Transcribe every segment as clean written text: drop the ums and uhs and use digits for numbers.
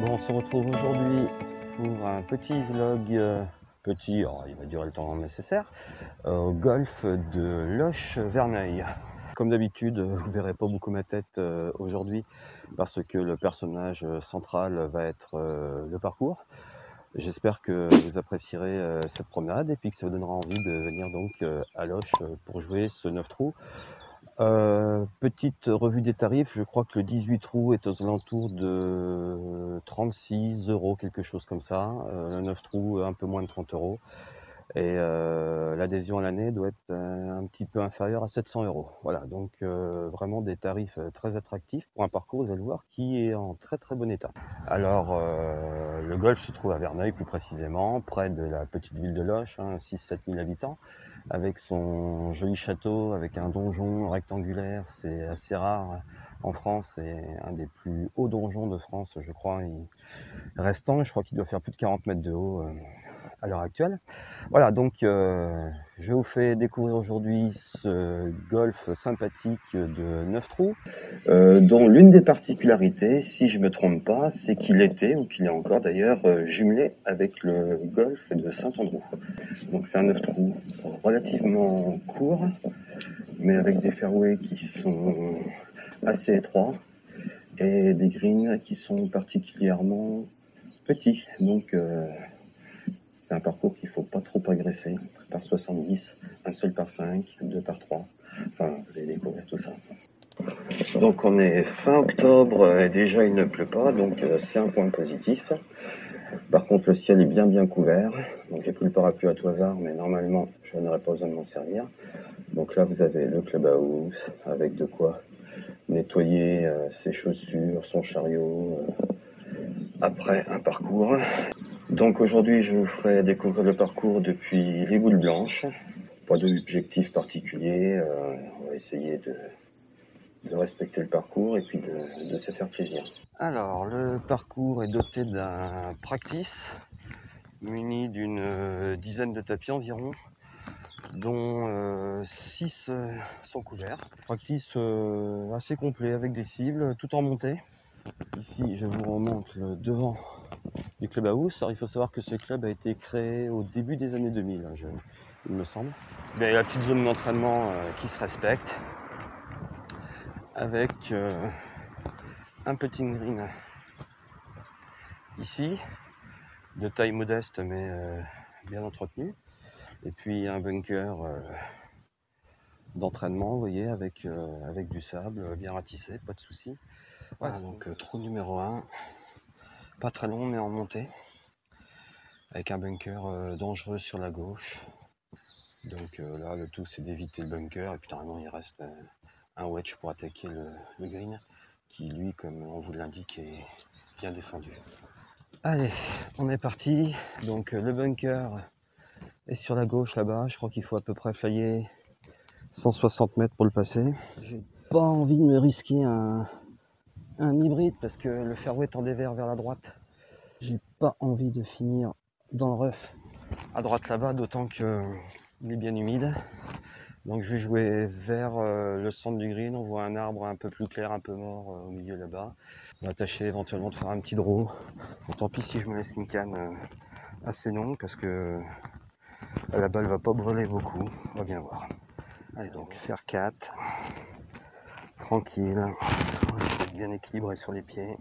Bon, on se retrouve aujourd'hui pour un petit vlog, il va durer le temps nécessaire, au golf de Loche-Verneuil. Comme d'habitude, vous verrez pas beaucoup ma tête aujourd'hui parce que le personnage central va être le parcours. J'espère que vous apprécierez cette promenade et puis que ça vous donnera envie de venir donc à Loche pour jouer ce 9 trous. Petite revue des tarifs, je crois que le 18 trous est aux alentours de 36 €, quelque chose comme ça. Le 9 trous, un peu moins de 30 €. Et l'adhésion à l'année doit être un petit peu inférieure à 700 €. Voilà, donc vraiment des tarifs très attractifs pour un parcours, vous allez voir, qui est en très très bon état. Alors, le golf se trouve à Verneuil, plus précisément, près de la petite ville de Loche, 6-7 000 habitants, avec son joli château, avec un donjon rectangulaire. C'est assez rare en France, c'est un des plus hauts donjons de France, je crois, restant. Je crois qu'il doit faire plus de 40 mètres de haut à l'heure actuelle. Voilà, donc je vous fais découvrir aujourd'hui ce golf sympathique de 9 trous, dont l'une des particularités, si je ne me trompe pas, c'est qu'il était, ou qu'il est encore d'ailleurs, jumelé avec le golf de Saint-Andrew. Donc c'est un 9 trous relativement court, mais avec des fairways qui sont assez étroits et des greens qui sont particulièrement petits. Donc c'est un parcours qu'il ne faut pas trop agresser. Par 70, un seul par 5, 2 par 3. Enfin, vous allez découvrir tout ça. Donc on est fin octobre et déjà il ne pleut pas, donc c'est un point positif. Par contre, le ciel est bien couvert. Donc j'ai pris le parapluie à tout hasard, mais normalement je n'aurais pas besoin de m'en servir. Donc là vous avez le clubhouse avec de quoi nettoyer ses chaussures, son chariot après un parcours. Donc aujourd'hui je vous ferai découvrir le parcours depuis les boules blanches. Pas d'objectif particulier, on va essayer de respecter le parcours et puis de se faire plaisir. Alors le parcours est doté d'un practice muni d'une dizaine de tapis environ, dont 6 sont couverts. Practice assez complet avec des cibles tout en montée. Ici je vous remonte le devant du clubhouse. Alors il faut savoir que ce club a été créé au début des années 2000, il me semble. Il y a la petite zone d'entraînement qui se respecte, avec un putting green ici, de taille modeste mais bien entretenu, et puis un bunker d'entraînement, vous voyez, avec du sable bien ratissé, pas de souci. Voilà, donc trou numéro 1, pas très long mais en montée, avec un bunker dangereux sur la gauche. Donc là, le tout c'est d'éviter le bunker, et puis normalement il reste un wedge pour attaquer le green, qui lui, comme on vous l'indique, est bien défendu. Allez, on est parti. Donc le bunker est sur la gauche là-bas. Je crois qu'il faut à peu près flyer 160 mètres pour le passer. J'ai pas envie de me risquer un hybride parce que le fairway tend des vers la droite. J'ai pas envie de finir dans le rough à droite là-bas, d'autant que il est bien humide. Donc je vais jouer vers le centre du green. On voit un arbre un peu plus clair, un peu mort au milieu là-bas. On va tâcher éventuellement de faire un petit draw. Bon, tant pis si je me laisse une canne assez longue parce que la balle va pas brûler beaucoup. On va bien voir. Allez, donc faire 4. Tranquille. On va essayer d'être bien équilibré sur les pieds.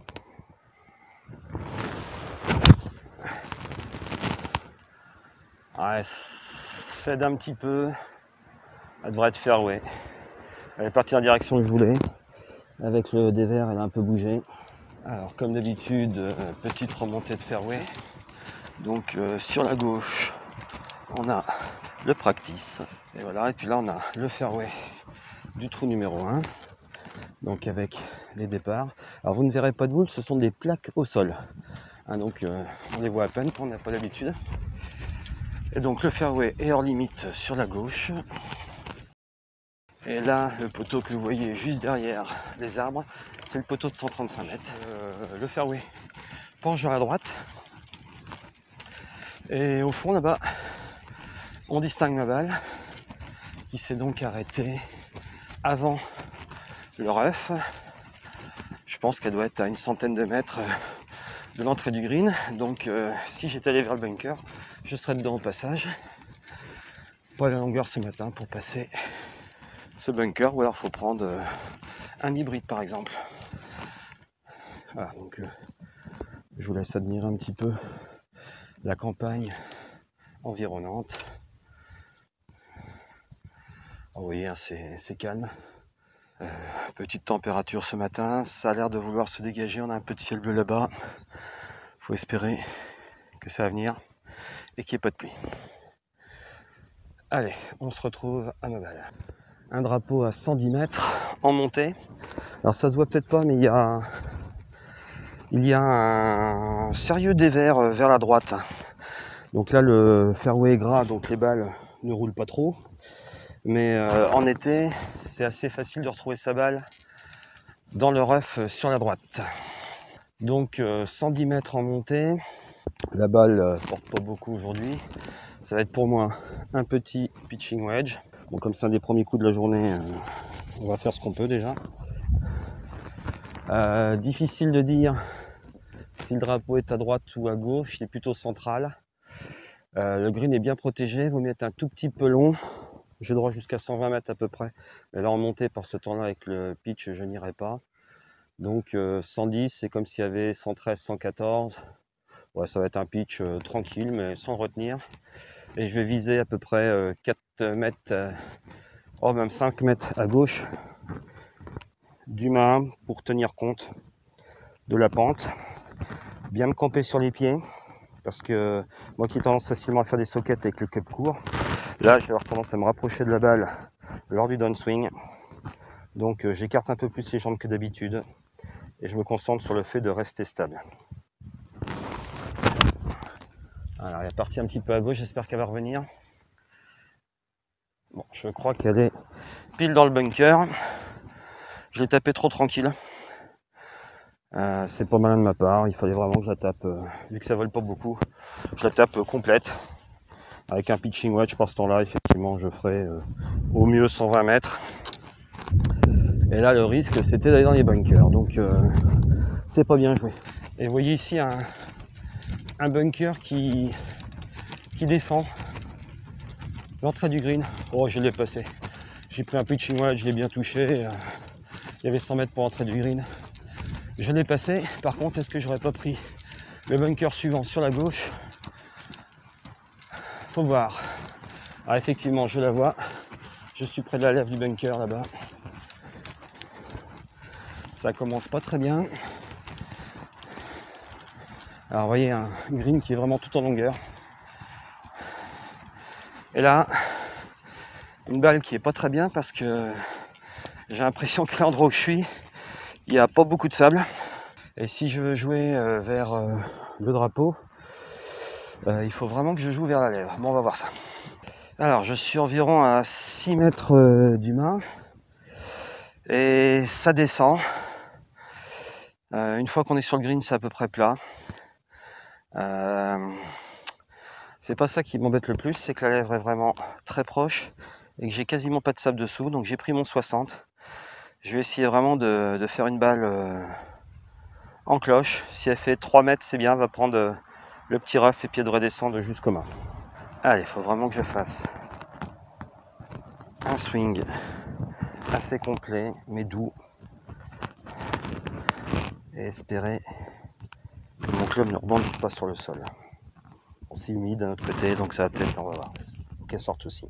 Ouais, ça aide un petit peu. Elle devrait être fairway. Elle est partie en la direction que je voulais. Avec le dévers, elle a un peu bougé. Alors comme d'habitude, petite remontée de fairway. Donc sur la gauche, on a le practice. Et voilà, et puis là on a le fairway du trou numéro 1. Donc avec les départs. Alors vous ne verrez pas de boules, ce sont des plaques au sol. Donc on les voit à peine quand on n'a pas l'habitude. Et donc le fairway est hors limite sur la gauche. Et là, le poteau que vous voyez juste derrière les arbres, c'est le poteau de 135 mètres. Le fairway penche vers la droite. Et au fond là-bas, on distingue ma balle qui s'est donc arrêtée avant le rough. Je pense qu'elle doit être à une centaine de mètres de l'entrée du green. Donc si j'étais allé vers le bunker, je serais dedans au passage. Pas la longueur ce matin pour passer ce bunker, ou alors il faut prendre un hybride par exemple. Voilà, donc je vous laisse admirer un petit peu la campagne environnante. Oh, vous voyez, hein, c'est calme. Petite température ce matin, ça a l'air de vouloir se dégager, on a un peu de ciel bleu là-bas. Faut espérer que ça va venir et qu'il n'y ait pas de pluie. Allez, on se retrouve à ma balle. Un drapeau à 110 mètres en montée. Alors ça se voit peut-être pas, mais il y a un sérieux dévers vers la droite. Donc là le fairway est gras, donc les balles ne roulent pas trop. Mais en été, c'est assez facile de retrouver sa balle dans le rough sur la droite. Donc 110 mètres en montée. La balle porte pas beaucoup aujourd'hui. Ça va être pour moi un petit pitching wedge. Bon, comme c'est un des premiers coups de la journée, on va faire ce qu'on peut déjà. Difficile de dire si le drapeau est à droite ou à gauche, il est plutôt central. Le green est bien protégé, il vaut mieux être un tout petit peu long. J'ai droit jusqu'à 120 mètres à peu près. Mais là en montée par ce temps-là avec le pitch, je n'irai pas. Donc 110, c'est comme s'il y avait 113, 114. Ouais, ça va être un pitch tranquille, mais sans retenir. Et je vais viser à peu près 4 mètres, même 5 mètres à gauche du mât pour tenir compte de la pente. Bien me camper sur les pieds, parce que moi qui ai tendance facilement à faire des sockets avec le cup court, là je vais avoir tendance à me rapprocher de la balle lors du downswing. Donc j'écarte un peu plus les jambes que d'habitude et je me concentre sur le fait de rester stable. Alors elle est partie un petit peu à gauche, j'espère qu'elle va revenir. Bon, je crois qu'elle est pile dans le bunker. Je l'ai tapé trop tranquille. C'est pas malin de ma part, il fallait vraiment que je la tape, vu que ça vole pas beaucoup, je la tape complète. Avec un pitching wedge par ce temps-là, effectivement, je ferai au mieux 120 mètres. Et là, le risque, c'était d'aller dans les bunkers. Donc, c'est pas bien joué. Et vous voyez ici un bunker qui défend l'entrée du green. Oh, je l'ai passé. J'ai pris un pitching wedge, je l'ai bien touché. Il y avait 100 mètres pour l'entrée du green. Je l'ai passé. Par contre, est-ce que j'aurais pas pris le bunker suivant sur la gauche? Faut voir. Ah, effectivement, je la vois. Je suis près de la lèvre du bunker là-bas. Ça commence pas très bien. Alors, vous voyez un green qui est vraiment tout en longueur. Et là, une balle qui est pas très bien parce que j'ai l'impression que l'endroit où je suis, il n'y a pas beaucoup de sable. Et si je veux jouer vers le drapeau, il faut vraiment que je joue vers la lèvre. Bon, on va voir ça. Alors, je suis environ à 6 mètres du mât. Et ça descend. Une fois qu'on est sur le green, c'est à peu près plat. C'est pas ça qui m'embête le plus, c'est que la lèvre est vraiment très proche et que j'ai quasiment pas de sable dessous. Donc j'ai pris mon 60. Je vais essayer vraiment de faire une balle en cloche. Si elle fait 3 mètres, c'est bien. Elle va prendre le petit rough et puis elle devrait descendre jusqu'au mât. Allez, il faut vraiment que je fasse un swing assez complet, mais doux. Et espérer que mon club ne rebondisse pas sur le sol. Bon, c'est humide d'un autre côté, donc ça va peut-être, on va voir, qu'elle sorte aussi.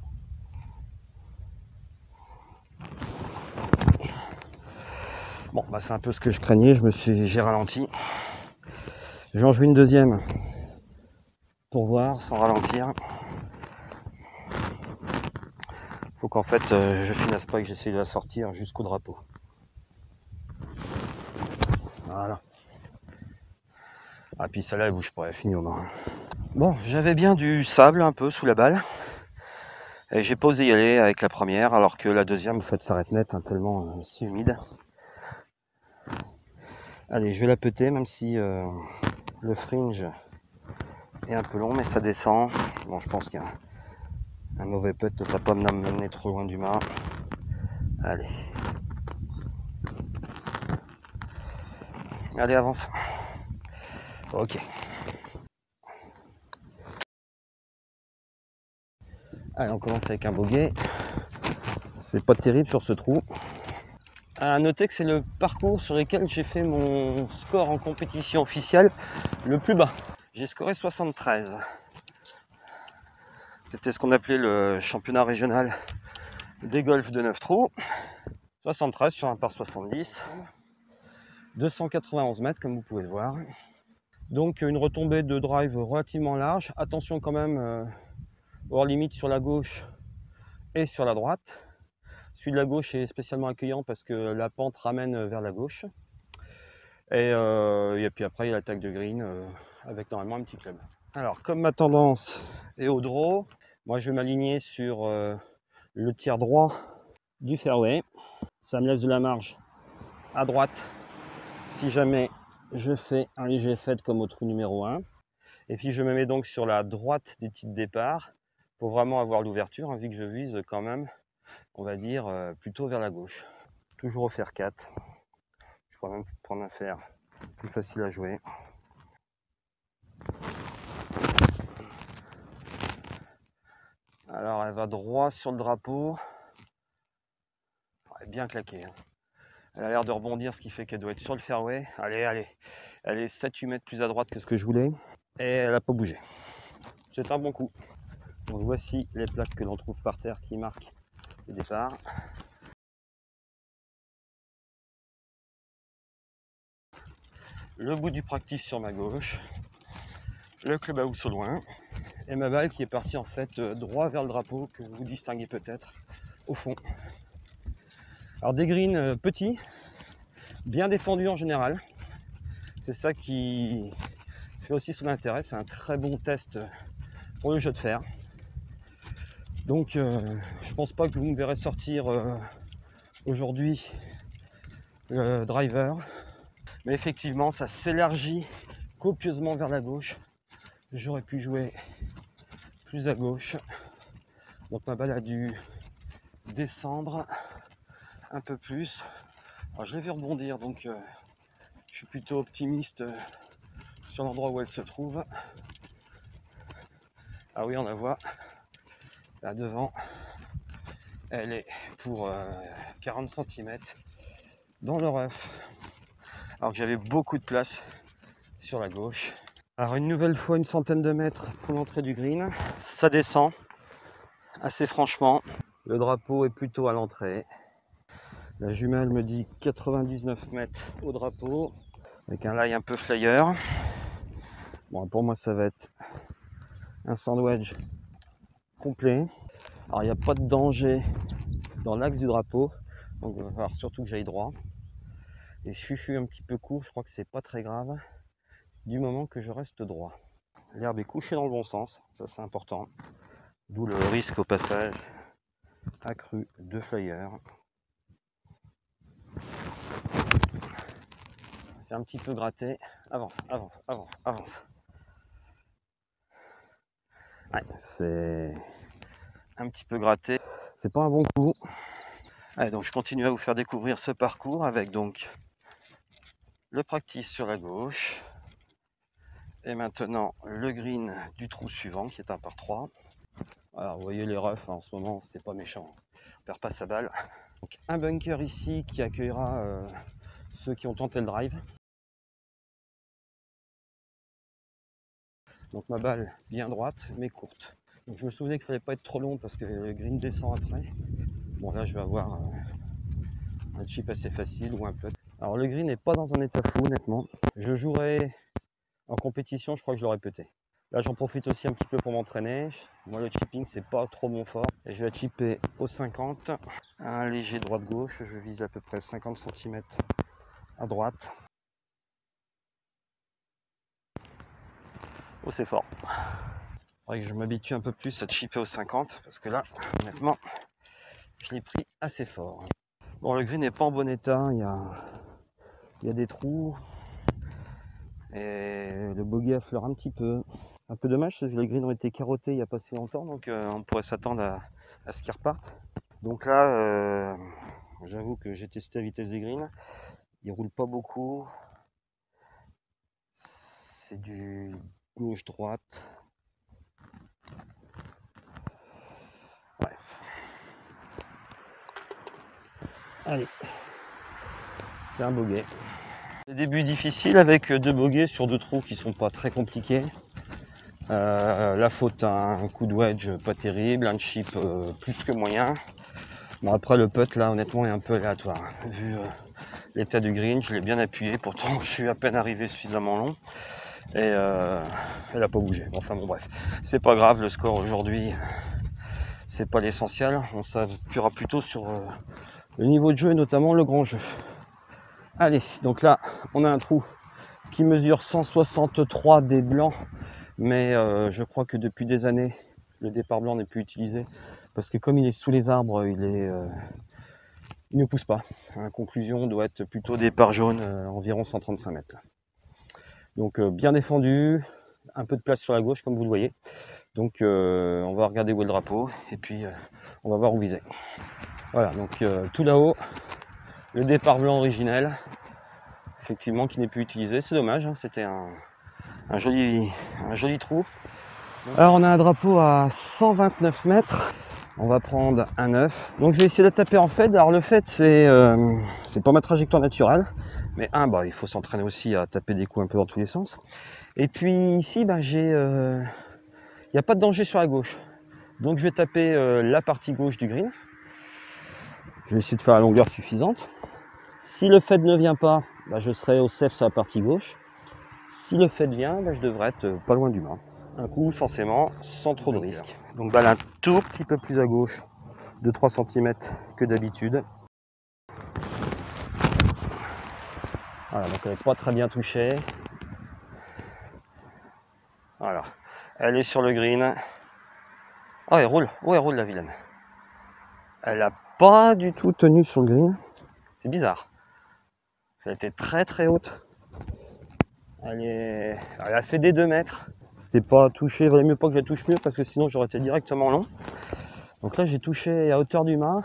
Bon, bah c'est un peu ce que je craignais, j'ai ralenti. Je vais en jouer une deuxième pour voir, sans ralentir. Faut qu'en fait je finisse pas et que j'essaie de la sortir jusqu'au drapeau. Voilà. Ah puis celle-là elle bouge pas, elle finit au main. Bon, j'avais bien du sable un peu sous la balle. Et j'ai pas osé y aller avec la première, alors que la deuxième en fait s'arrête net, hein, tellement c'est humide. Allez, je vais la péter, même si le fringe est un peu long, mais ça descend. Bon, je pense qu'un mauvais putt ne devrait pas m'amener trop loin du mât. Allez. Allez, avance. Ok. Allez, on commence avec un bogey. C'est pas terrible sur ce trou. À noter que c'est le parcours sur lequel j'ai fait mon score en compétition officielle le plus bas. J'ai scoré 73. C'était ce qu'on appelait le championnat régional des golfs de 9 trous. 73 sur un par 70. 291 mètres comme vous pouvez le voir. Donc une retombée de drive relativement large. Attention quand même hors limite sur la gauche et sur la droite. Celui de la gauche est spécialement accueillant parce que la pente ramène vers la gauche. Et puis après il y a l'attaque de green avec normalement un petit club. Alors comme ma tendance est au draw, moi je vais m'aligner sur le tiers droit du fairway. Ça me laisse de la marge à droite si jamais je fais un léger fade comme au trou numéro 1. Et puis je me mets donc sur la droite des tirs de départ pour vraiment avoir l'ouverture, hein, vu que je vise quand même, on va dire, plutôt vers la gauche. Toujours au fer 4. Je pourrais même prendre un fer plus facile à jouer. Alors elle va droit sur le drapeau. Elle est bien claquée. Hein. Elle a l'air de rebondir, ce qui fait qu'elle doit être sur le fairway. Allez. Elle est 7-8 mètres plus à droite que ce que je voulais. Et elle n'a pas bougé. C'est un bon coup. Donc voici les plaques que l'on trouve par terre qui marquent le départ. Le bout du practice sur ma gauche. Le clubhouse au loin. Et ma balle qui est partie en fait droit vers le drapeau que vous distinguez peut-être au fond. Alors des greens petits, bien défendus en général. C'est ça qui fait aussi son intérêt. C'est un très bon test pour le jeu de fer. Donc je pense pas que vous me verrez sortir aujourd'hui le driver. Mais effectivement ça s'élargit copieusement vers la gauche. J'aurais pu jouer plus à gauche. Donc ma balle a dû descendre un peu plus. Alors je l'ai vu rebondir, donc je suis plutôt optimiste sur l'endroit où elle se trouve. Ah oui, on la voit là devant. Elle est pour 40 cm dans le rough. Alors que j'avais beaucoup de place sur la gauche. Alors une nouvelle fois une centaine de mètres pour l'entrée du green. Ça descend assez franchement. Le drapeau est plutôt à l'entrée. La jumelle me dit 99 mètres au drapeau avec un lie un peu flyer. Bon, pour moi ça va être un sandwich complet. Alors il n'y a pas de danger dans l'axe du drapeau, donc il va falloir surtout que j'aille droit. Et si je suis un petit peu court, je crois que c'est pas très grave du moment que je reste droit. L'herbe est couchée dans le bon sens, ça c'est important. D'où le risque au passage accru de flyer. C'est un petit peu gratté. Avance. Ouais, c'est un petit peu gratté. C'est pas un bon coup. Allez, donc je continue à vous faire découvrir ce parcours avec donc le practice sur la gauche. Et maintenant le green du trou suivant qui est un par 3. Alors vous voyez les roughs en ce moment, c'est pas méchant. On perd pas sa balle. Donc un bunker ici qui accueillera ceux qui ont tenté le drive. Donc ma balle bien droite mais courte. Donc je me souvenais qu'il fallait pas être trop long parce que le green descend après. Bon là je vais avoir un chip assez facile ou un putt. Alors le green n'est pas dans un état fou honnêtement. Je jouerai en compétition, je crois que je l'aurais putté. Là j'en profite aussi un petit peu pour m'entraîner. Moi le chipping c'est pas trop mon fort. Et je vais chipper au 50. Un léger droite-gauche, je vise à peu près 50 cm à droite. Oh c'est fort. Il faudrait que je m'habitue un peu plus à chipper au 50 parce que là honnêtement je l'ai pris assez fort. Bon le green n'est pas en bon état, il y a des trous. Et le bogey affleure un petit peu. Un peu dommage parce que les greens ont été carottés il n'y a pas si longtemps, donc on pourrait s'attendre à ce qu'ils repartent. Donc là, j'avoue que j'ai testé la vitesse des greens. Ils roulent pas beaucoup. c'est du gauche-droite. Bref. Allez, c'est un bogey. Des débuts difficiles avec 2 bogeys sur 2 trous qui sont pas très compliqués. La faute, un coup de wedge pas terrible, un chip plus que moyen. Bon, après le putt là honnêtement est un peu aléatoire. Vu l'état du green, je l'ai bien appuyé, pourtant je suis à peine arrivé suffisamment long et elle a pas bougé. Enfin bon bref, c'est pas grave, le score aujourd'hui c'est pas l'essentiel, on s'appuiera plutôt sur le niveau de jeu et notamment le grand jeu. Allez, donc là on a un trou qui mesure 163 des blancs, mais je crois que depuis des années le départ blanc n'est plus utilisé parce que comme il est sous les arbres, il ne pousse pas. La conclusion doit être plutôt départ jaune, environ 135 mètres. Donc bien défendu, un peu de place sur la gauche comme vous le voyez. Donc on va regarder où est le drapeau et puis on va voir où viser. Voilà, donc tout là-haut, le départ blanc originel, effectivement qui n'est plus utilisé, c'est dommage, hein, c'était un joli trou. Alors on a un drapeau à 129 mètres, on va prendre un 9. Donc je vais essayer de taper en fait. Alors le fait c'est pas ma trajectoire naturelle, mais il faut s'entraîner aussi à taper des coups un peu dans tous les sens. Et puis ici il n'y a pas de danger sur la gauche. Donc je vais taper la partie gauche du green. Je vais essayer de faire la longueur suffisante. Si le fait ne vient pas, je serai au safe sur la partie gauche. Si le fait vient, je devrais être pas loin du mât. Un coup forcément sans trop de risque. Donc balle un tout petit peu plus à gauche de 3 cm que d'habitude. Voilà, donc elle n'est pas très bien touchée. Voilà, elle est sur le green. Oh, elle roule, elle roule la vilaine. Elle n'a pas du tout tenu sur le green. C'est bizarre. Elle était très très haute. Elle a fait des 2 mètres. C'était pas touché, il valait mieux pas que je la touche mieux parce que sinon j'aurais été directement long. Donc là j'ai touché à hauteur du mât,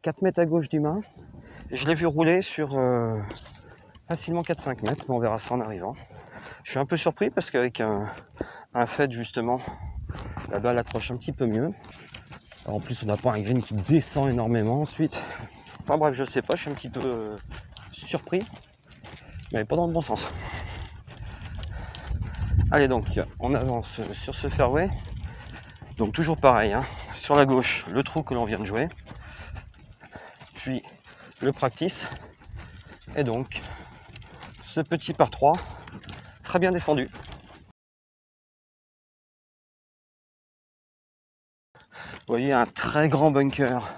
4 mètres à gauche du mât. Et je l'ai vu rouler sur facilement 4-5 mètres, mais on verra ça en arrivant. Je suis un peu surpris parce qu'avec un fait justement, la balle accroche un petit peu mieux. Alors en plus on n'a pas un green qui descend énormément ensuite. Enfin bref, je sais pas, je suis un petit peu surpris, mais pas dans le bon sens. Allez donc, on avance sur ce fairway. Donc toujours pareil, hein. Sur la gauche, le trou que l'on vient de jouer. Puis le practice. Et donc, ce petit par 3, très bien défendu. Vous voyez un très grand bunker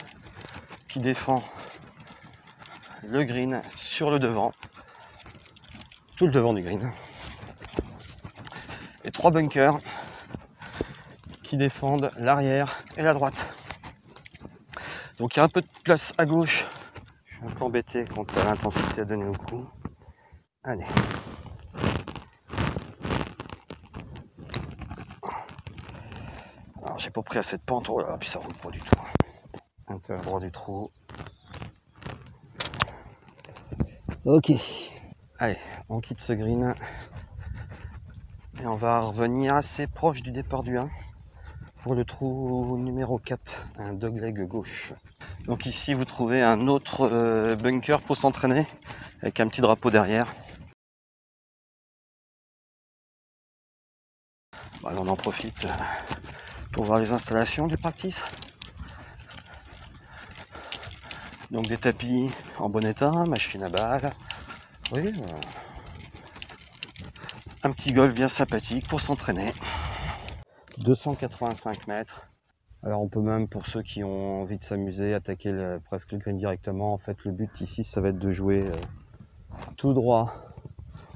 qui défend le green sur le devant. Tout le devant du green. Et 3 bunkers qui défendent l'arrière et la droite. Donc il y a un peu de place à gauche. Je suis un peu embêté quant à l'intensité à donner au coup. Allez. Alors j'ai pas pris assez de pente, oh là, puis ça roule pas du tout. Intérieur droit du trou. Ok. Allez, on quitte ce green. Et on va revenir assez proche du départ du 1 pour le trou numéro 4, un dogleg gauche. Donc ici vous trouvez un autre bunker pour s'entraîner avec un petit drapeau derrière. On en profite pour voir les installations du practice. Donc des tapis en bon état, machine à balles. Oui, un petit golf bien sympathique pour s'entraîner. 285 mètres. Alors on peut même, pour ceux qui ont envie de s'amuser, attaquer presque le green directement. En fait le but ici ça va être de jouer tout droit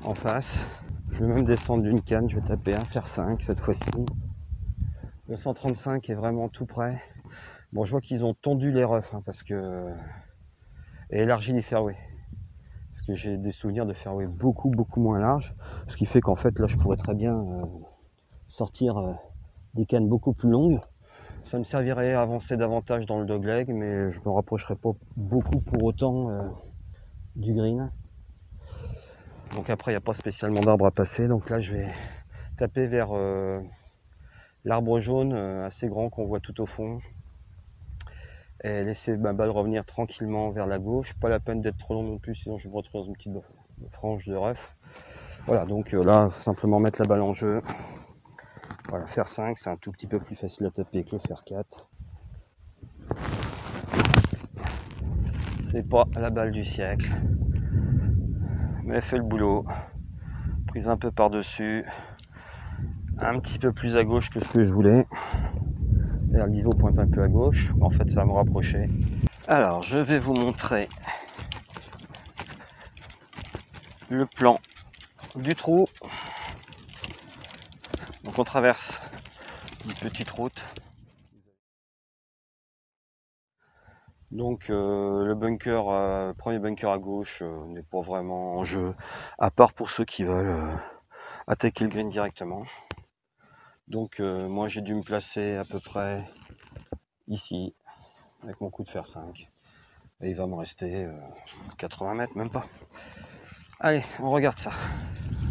en face. Je vais même descendre d'une canne, je vais taper un fer 5 cette fois-ci. Le 135 est vraiment tout près. Bon, je vois qu'ils ont tondu les roughs parce que et élargi les fairways. Parce que j'ai des souvenirs de fairways beaucoup moins larges. Ce qui fait qu'en fait là je pourrais très bien sortir des cannes beaucoup plus longues. Ça me servirait à avancer davantage dans le dogleg, mais je me rapprocherai pas beaucoup pour autant du green. Donc après, il n'y a pas spécialement d'arbre à passer. Donc là, je vais taper vers l'arbre jaune assez grand qu'on voit tout au fond. Et laisser ma balle revenir tranquillement vers la gauche. Pas la peine d'être trop long non plus, sinon je me retrouve dans une petite frange de ref. Voilà, donc là, simplement mettre la balle en jeu. Voilà, faire 5, c'est un tout petit peu plus facile à taper que le faire 4. C'est pas la balle du siècle, mais elle fait le boulot. Prise un peu par-dessus, un petit peu plus à gauche que ce que je voulais. D'ailleurs, le niveau pointe un peu à gauche, mais en fait ça va me rapprocher. Alors, je vais vous montrer le plan du trou. Donc on traverse une petite route. Donc le bunker, premier bunker à gauche n'est pas vraiment en jeu, à part pour ceux qui veulent attaquer le green directement. Donc moi j'ai dû me placer à peu près ici, avec mon coup de fer 5. Et il va me rester 80 mètres, même pas. Allez, on regarde ça.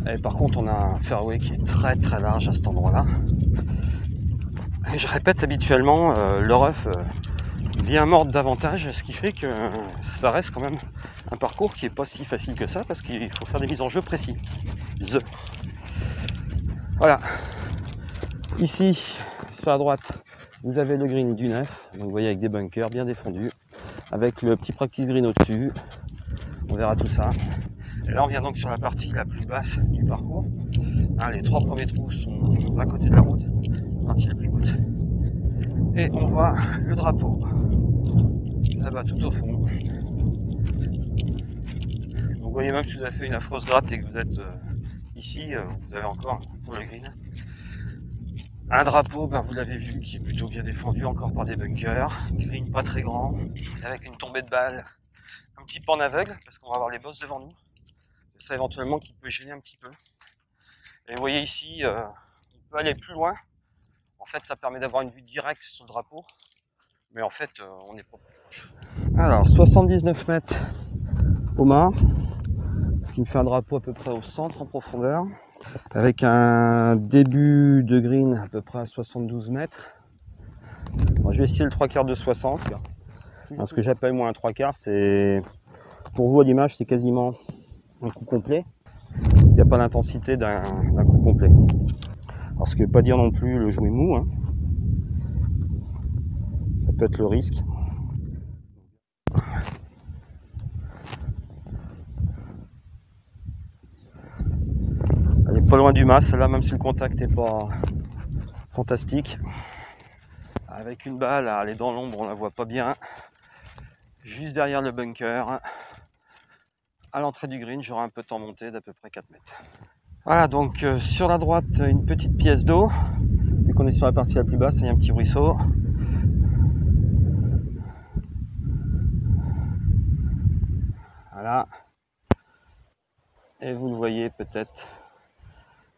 Et par contre on a un fairway qui est très très large à cet endroit-là. Et je répète, habituellement le rough vient mordre davantage, ce qui fait que ça reste quand même un parcours qui est pas si facile que ça, parce qu'il faut faire des mises en jeu précises. Voilà. Ici, sur la droite, vous avez le green du 9, donc vous voyez avec des bunkers bien défendus, avec le petit practice green au-dessus. On verra tout ça. Et là on vient donc sur la partie la plus basse du parcours. Les 3 premiers trous sont à côté de la route, partie la plus haute. Et on voit le drapeau là-bas tout au fond. Donc vous voyez, même si vous avez fait une affreuse gratte et que vous êtes ici, vous avez encore pour le green. Un drapeau, vous l'avez vu, qui est plutôt bien défendu encore par des bunkers. Green pas très grand, avec une tombée de balle un petit peu en aveugle, parce qu'on va avoir les bosses devant nous. C'est ça éventuellement qui peut gêner un petit peu. Et vous voyez ici, on peut aller plus loin. En fait, ça permet d'avoir une vue directe sur le drapeau. Mais en fait, on n'est pas plus proche. Alors, 79 mètres au mât, ce qui me fait un drapeau à peu près au centre en profondeur, avec un début de green à peu près à 72 mètres. Bon, je vais essayer le 3/4 de 60. Alors, ce que j'appelle moi un 3/4, c'est, pour vous à l'image, c'est quasiment un coup complet. Il n'y a pas l'intensité d'un coup complet. Alors, ce qui ne veut pas dire non plus le jouer mou, hein. Ça peut être le risque. Elle est pas loin du mât, celle-là, même si le contact n'est pas fantastique. Avec une balle, elle est dans l'ombre, on la voit pas bien. Juste derrière le bunker, à l'entrée du green, j'aurai un peu de temps monté d'à peu près 4 mètres. Voilà, donc sur la droite, une petite pièce d'eau. Vu qu'on est sur la partie la plus basse, il y a un petit ruisseau. Voilà. Et vous le voyez peut-être,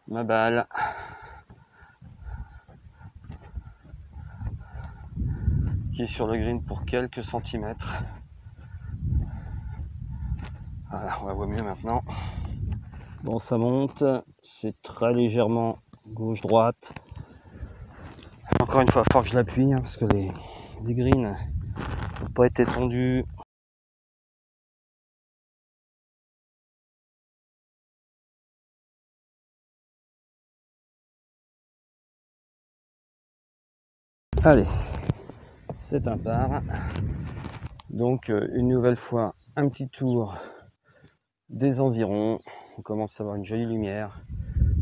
ma balle. Qui est sur le green pour quelques centimètres. Voilà, on la voit mieux maintenant. Bon, ça monte, c'est très légèrement gauche-droite. Encore une fois, il va falloir que je l'appuie, hein, parce que les greens n'ont pas été tendus. Allez, c'est un par. Donc une nouvelle fois, un petit tour des environs. On commence à avoir une jolie lumière.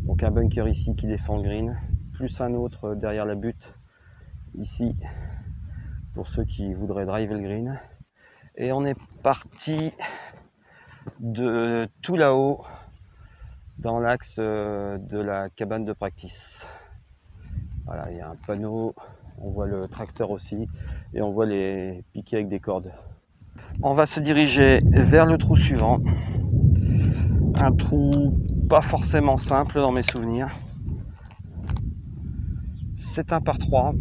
Donc un bunker ici qui défend le green, plus un autre derrière la butte ici pour ceux qui voudraient driver le green. Et on est parti de tout là-haut dans l'axe de la cabane de practice. Voilà, il y a un panneau, on voit le tracteur aussi et on voit les piquets avec des cordes. On va se diriger vers le trou suivant. Un trou pas forcément simple dans mes souvenirs. C'est un par 3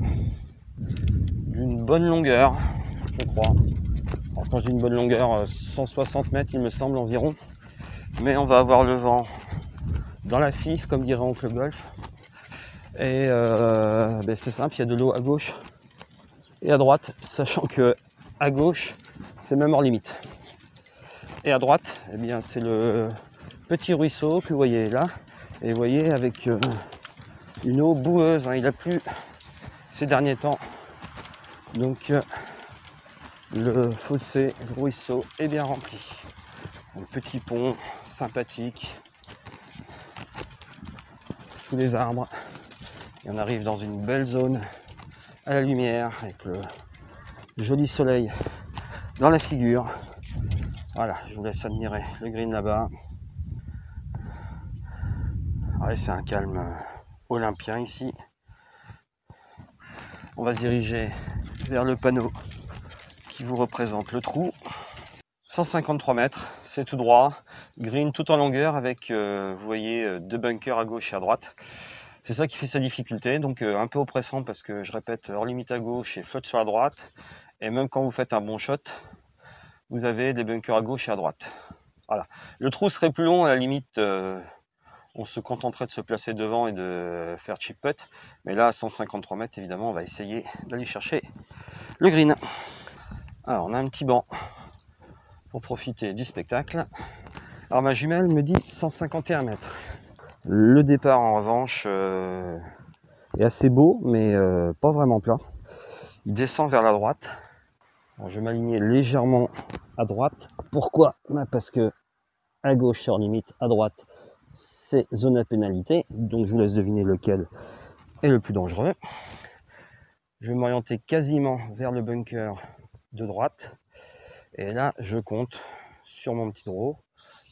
d'une bonne longueur, je crois. Alors quand je dis une bonne longueur, 160 mètres il me semble environ. mais on va avoir le vent dans la fif, comme dirait Oncle Golf. Et ben c'est simple, il y a de l'eau à gauche et à droite, sachant que à gauche, c'est même hors limite. Et à droite, eh bien, c'est le petit ruisseau que vous voyez là. Et vous voyez, avec une eau boueuse, hein, il a plu ces derniers temps. Donc, le fossé, le ruisseau est bien rempli. Un petit pont sympathique sous les arbres. Et on arrive dans une belle zone à la lumière avec le joli soleil dans la figure. Voilà, je vous laisse admirer le green là-bas. Ouais, c'est un calme olympien ici. On va se diriger vers le panneau qui vous représente le trou. 153 mètres, c'est tout droit. Green tout en longueur avec, vous voyez, 2 bunkers à gauche et à droite. C'est ça qui fait sa difficulté, donc un peu oppressant parce que je répète, hors limite à gauche et flotte sur la droite. Et même quand vous faites un bon shot, vous avez des bunkers à gauche et à droite. Voilà. Le trou serait plus long, à la limite, on se contenterait de se placer devant et de faire chip putt. Mais là, à 153 mètres, évidemment, on va essayer d'aller chercher le green. Alors, on a un petit banc pour profiter du spectacle. Alors, ma jumelle me dit 151 mètres. Le départ, en revanche, est assez beau, mais pas vraiment plat. Il descend vers la droite. Alors, je vais m'aligner légèrement à droite. Pourquoi? Parce que à gauche, c'est hors limite, à droite, c'est zone à pénalité. Donc, je vous laisse deviner lequel est le plus dangereux. Je vais m'orienter quasiment vers le bunker de droite. Et là, je compte sur mon petit draw.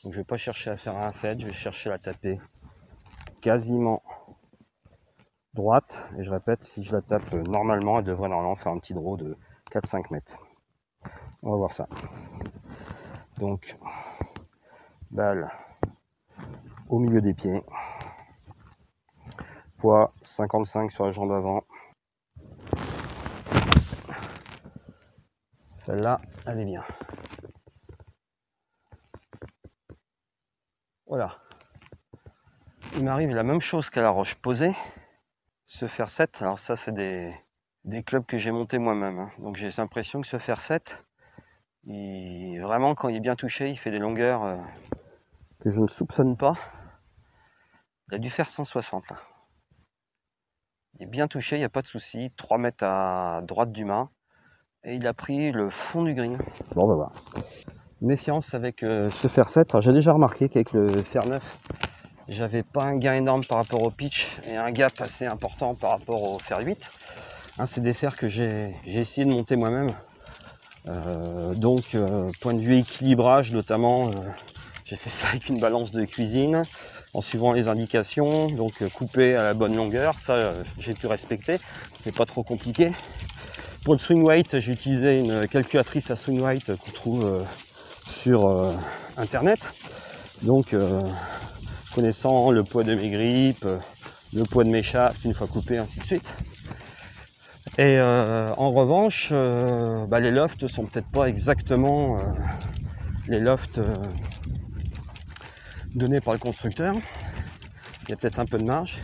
Donc, je ne vais pas chercher à faire un fade, je vais chercher à la taper quasiment droite. Et je répète, si je la tape normalement, elle devrait normalement faire un petit draw de 4-5 mètres. On va voir ça. Donc, balle au milieu des pieds. Poids 55 sur la jambe avant. Celle-là, elle est bien. Voilà. Il m'arrive la même chose qu'à la roche posée. Ce fer 7, alors ça c'est des clubs que j'ai montés moi-même. Hein. Donc j'ai l'impression que ce fer 7, vraiment quand il est bien touché, il fait des longueurs que je ne soupçonne pas. Il a dû faire 160 là. Il est bien touché, il n'y a pas de souci. 3 mètres à droite du mât. Et il a pris le fond du green. Bon, on va voir. Méfiance avec ce fer 7. Alors, j'ai déjà remarqué qu'avec le fer 9, j'avais pas un gain énorme par rapport au pitch et un gap assez important par rapport au fer 8. Hein, c'est des fers que j'ai essayé de monter moi-même. Donc, point de vue équilibrage notamment, j'ai fait ça avec une balance de cuisine en suivant les indications, donc couper à la bonne longueur, ça j'ai pu respecter, c'est pas trop compliqué. Pour le swing weight, j'ai utilisé une calculatrice à swing weight qu'on trouve sur internet. Donc connaissant le poids de mes grippes, le poids de mes shafts une fois coupés, ainsi de suite. Et en revanche, les lofts sont peut-être pas exactement les lofts donnés par le constructeur. Il y a peut-être un peu de marge.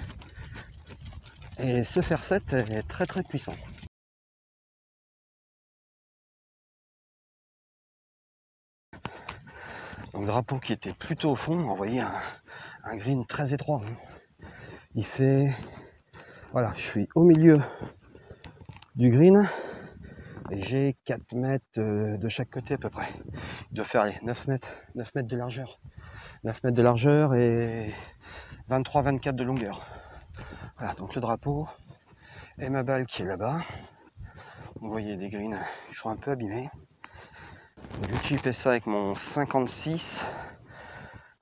Et ce fer 7 est très très puissant. Donc drapeau qui était plutôt au fond, vous voyez un green très étroit. Il fait... Voilà, je suis au milieu du green et j'ai 4 mètres de chaque côté à peu près. Il doit faire allez, 9 mètres de largeur. 9 mètres de largeur et 23-24 de longueur. Voilà, donc le drapeau et ma balle qui est là-bas. Vous voyez des greens qui sont un peu abîmés. J'ai chippé ça avec mon 56.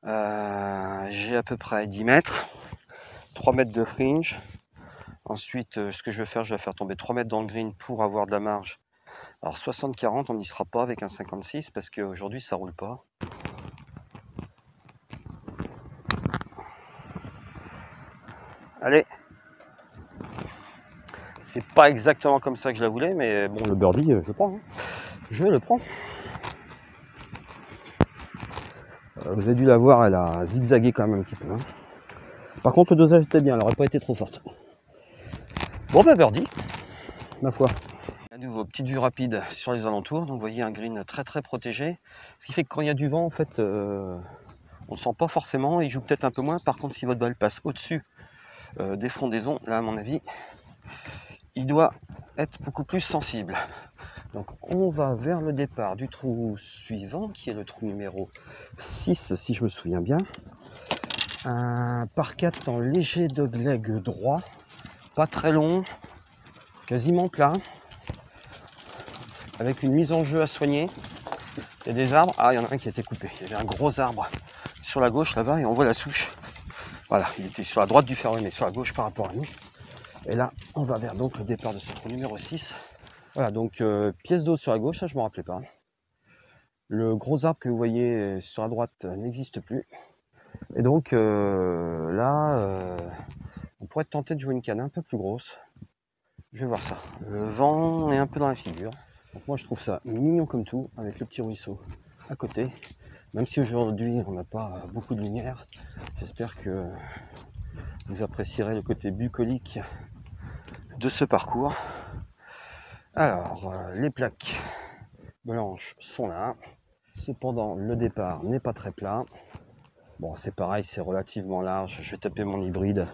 J'ai à peu près 10 mètres. 3 mètres de fringe. Ensuite, ce que je vais faire tomber 3 mètres dans le green pour avoir de la marge. Alors 60-40, on n'y sera pas avec un 56 parce qu'aujourd'hui ça roule pas. Allez, c'est pas exactement comme ça que je la voulais, mais bon, le birdie, je prends. Hein. Je le prends. Vous avez dû la voir, elle a zigzagué quand même un petit peu. Hein. Par contre, le dosage était bien, elle n'aurait pas été trop forte. Bon, bah, birdie, ma foi. À nouveau, petite vue rapide sur les alentours. Donc, vous voyez un green très très protégé. Ce qui fait que quand il y a du vent, en fait, on ne sent pas forcément. Il joue peut-être un peu moins. Par contre, si votre balle passe au-dessus des frondaisons, là, à mon avis, il doit être beaucoup plus sensible. Donc, on va vers le départ du trou suivant, qui est le trou numéro 6, si je me souviens bien. Un par 4 en léger dogleg droit, pas très long, quasiment plat, avec une mise en jeu à soigner. Il y a des arbres, ah il y en a un qui a été coupé, il y avait un gros arbre sur la gauche là-bas et on voit la souche. Voilà, il était sur la droite du fairway mais sur la gauche par rapport à nous. Et là, on va vers donc le départ de ce trou numéro 6. Voilà, donc pièce d'eau sur la gauche, ça je ne me rappelais pas. Le gros arbre que vous voyez sur la droite n'existe plus. Et donc là, on pourrait être tenté de jouer une canne un peu plus grosse. Je vais voir ça. Le vent est un peu dans la figure. Donc moi je trouve ça mignon comme tout, avec le petit ruisseau à côté. Même si aujourd'hui on n'a pas beaucoup de lumière, j'espère que vous apprécierez le côté bucolique de ce parcours. Alors, les plaques blanches sont là. Cependant, le départ n'est pas très plat. Bon, c'est pareil, c'est relativement large. Je vais taper mon hybride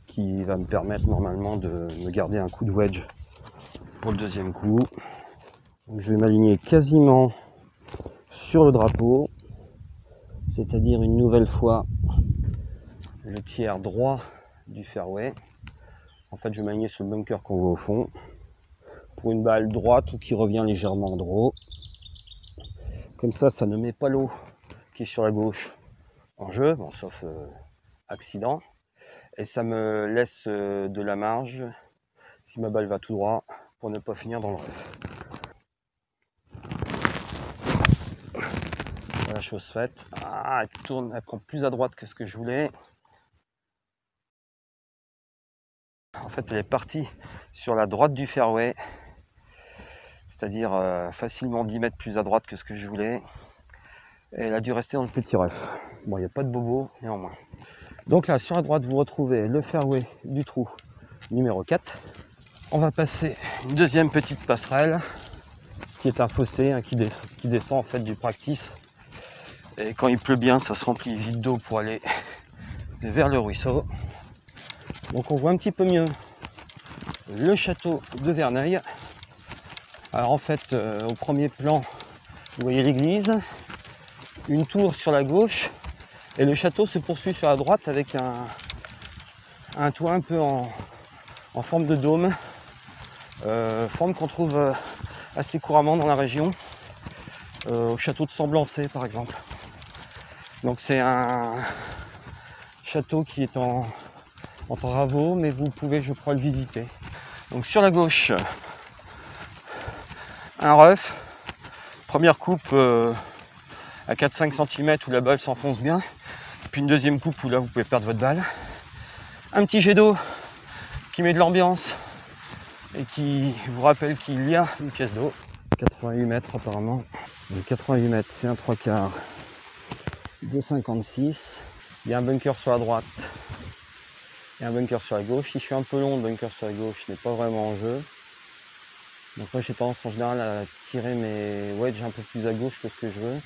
qui va me permettre normalement de me garder un coup de wedge pour le deuxième coup. Donc, je vais m'aligner quasiment sur le drapeau, c'est-à-dire une nouvelle fois le tiers droit du fairway. En fait, je vais m'aligner sur le bunker qu'on voit au fond pour une balle droite ou qui revient légèrement en draw. Comme ça ne met pas l'eau qui est sur la gauche en jeu, bon, sauf accident. Et ça me laisse de la marge si ma balle va tout droit pour ne pas finir dans le rough. Voilà, chose faite. Ah, elle tourne, elle prend plus à droite que ce que je voulais. En fait, elle est partie sur la droite du fairway, c'est-à-dire facilement 10 mètres plus à droite que ce que je voulais. Et elle a dû rester dans le petit rough. Bon, il n'y a pas de bobo néanmoins. Donc là, sur la droite, vous retrouvez le fairway du trou numéro 4. On va passer une deuxième petite passerelle qui est un fossé hein, qui descend en fait du practice. Et quand il pleut bien, ça se remplit vite d'eau pour aller vers le ruisseau. Donc on voit un petit peu mieux le château de Verneuil. Alors en fait, au premier plan, vous voyez l'église, une tour sur la gauche, et le château se poursuit sur la droite avec un toit un peu en forme de dôme, forme qu'on trouve assez couramment dans la région, au château de Semblançay par exemple. Donc c'est un château qui est en travaux, mais vous pouvez, je crois, le visiter. Donc sur la gauche, un rough, première coupe à 4-5 cm où la balle s'enfonce bien, puis une deuxième coupe où là vous pouvez perdre votre balle. Un petit jet d'eau qui met de l'ambiance et qui vous rappelle qu'il y a une pièce d'eau. 88 mètres apparemment. Donc 88 mètres, c'est un 3/4 de 56. Il y a un bunker sur la droite et un bunker sur la gauche. Si je suis un peu long, le bunker sur la gauche n'est pas vraiment en jeu. Donc moi j'ai tendance en général à tirer mes wedges un peu plus à gauche que ce que je veux.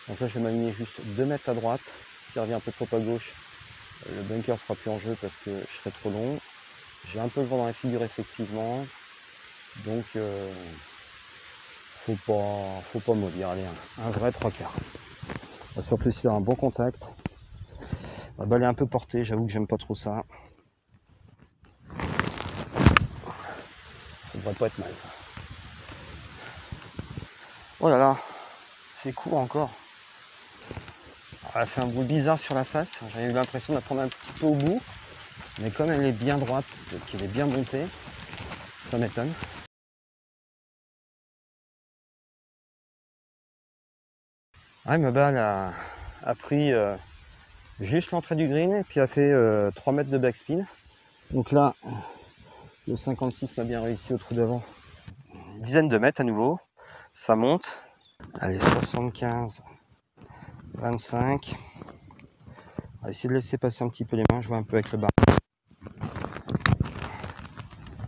Donc là je vais m'aligner juste 2 mètres à droite. Si ça revient un peu trop à gauche, le bunker sera plus en jeu parce que je serai trop long. J'ai un peu le vent dans la figure effectivement. Donc faut pas maudire. Allez, un vrai 3/4. Surtout s'il y a un bon contact. La balle est un peu portée, j'avoue que j'aime pas trop ça. Ça devrait pas être mal ça. Oh là là, c'est court encore. Alors, elle a fait un bruit bizarre sur la face. J'avais eu l'impression de la prendre un petit peu au bout. Mais comme elle est bien droite, qu'elle est bien montée, ça m'étonne. Ouais, ma balle a pris juste l'entrée du green et puis a fait 3 mètres de backspin. Donc là, le 56 m'a bien réussi au trou d'avant. Une dizaine de mètres à nouveau, ça monte. Allez, 75, 25. On va essayer de laisser passer un petit peu les mains, jouer un peu avec le bar.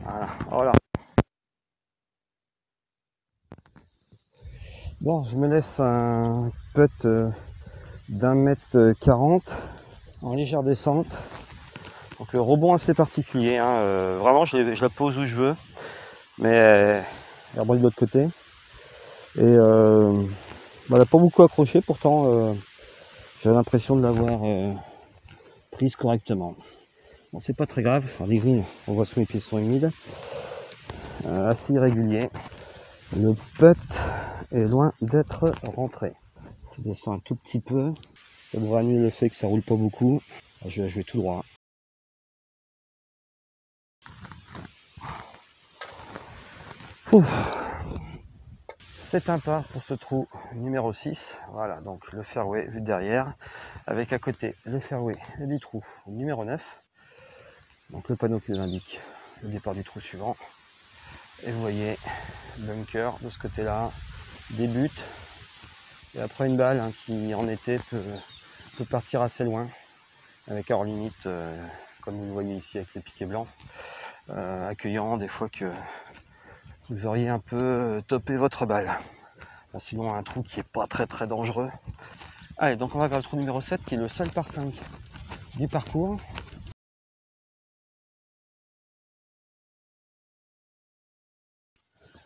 Voilà, voilà. Bon, je me laisse un putt d'1,40 m en légère descente. Donc rebond assez particulier, hein. Vraiment je la pose où je veux, mais elle rebondit de l'autre côté. Et elle n'a pas beaucoup accroché, pourtant j'ai l'impression de l'avoir prise correctement. Bon, c'est pas très grave, alors, les greens, on voit que mes pieds sont humides, assez irrégulier. Le putt est loin d'être rentré. Ça descend un tout petit peu, ça devrait annuler le fait que ça roule pas beaucoup. Je vais jouer tout droit. Ouf. C'est un pas pour ce trou numéro 6. Voilà, donc le fairway vu de derrière, avec à côté le fairway du trou numéro 9. Donc le panneau qui nous indique le départ du trou suivant. Et vous voyez, bunker de ce côté-là, débute. Et après une balle qui en été peut partir assez loin, avec hors limite, comme vous le voyez ici avec les piquets blancs, accueillant des fois que vous auriez un peu topé votre balle. Sinon un trou qui est pas très dangereux. Allez, donc on va vers le trou numéro 7 qui est le seul par 5 du parcours.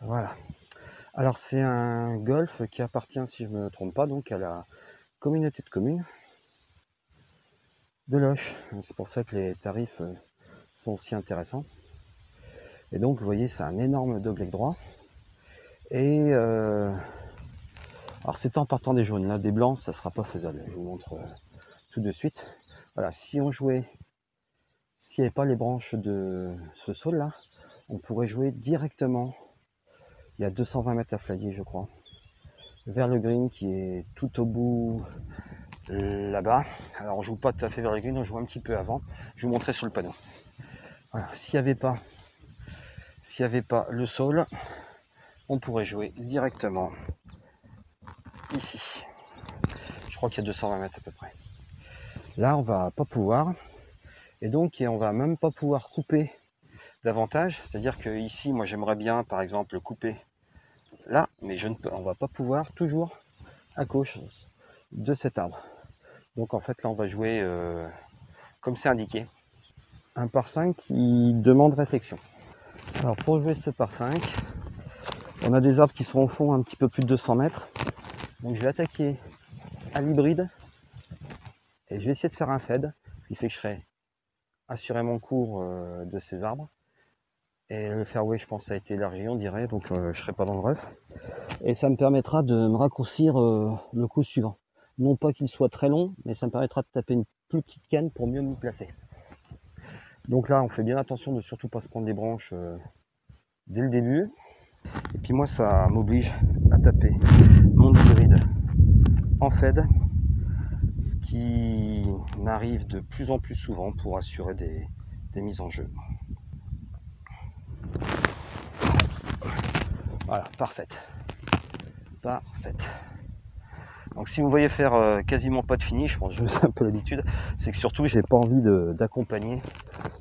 Voilà. Alors c'est un golf qui appartient, si je ne me trompe pas, donc à la communauté de communes de Loches. C'est pour ça que les tarifs sont aussi intéressants. Et donc vous voyez, c'est un énorme dogleg droit. Et alors c'est en partant des jaunes, là des blancs ça sera pas faisable, je vous montre tout de suite. Voilà, si on jouait, s'il n'y avait pas les branches de ce saule là, on pourrait jouer directement, il y a 220 mètres à flyer je crois, vers le green qui est tout au bout là-bas. Alors on joue pas tout à fait vers le green, on joue un petit peu avant, je vous montrerai sur le panneau. Voilà, s'il n'y avait pas le saule, on pourrait jouer directement ici. Je crois qu'il y a 220 mètres à peu près. Là on va pas pouvoir, et donc on va même pas pouvoir couper davantage, c'est-à-dire que ici moi j'aimerais bien par exemple couper là, mais on va pas pouvoir toujours à gauche de cet arbre. Donc en fait là on va jouer comme c'est indiqué, un par 5 qui demande réflexion. Alors pour jouer ce par 5, on a des arbres qui sont au fond un petit peu plus de 200 mètres, donc je vais attaquer à l'hybride et je vais essayer de faire un fade, ce qui fait que je serai assurément court de ces arbres. Et le fairway je pense a été élargi on dirait, donc je serai pas dans le rough. Et ça me permettra de me raccourcir le coup suivant. Non pas qu'il soit très long, mais ça me permettra de taper une plus petite canne pour mieux me placer. Donc là on fait bien attention de surtout pas se prendre des branches dès le début. Et puis moi ça m'oblige à taper mon hybride en fade, ce qui m'arrive de plus en plus souvent pour assurer des mises en jeu. Voilà, parfaite. Donc si vous voyez faire quasiment pas de finish, je pense que c'est un peu l'habitude, c'est que surtout j'ai pas envie d'accompagner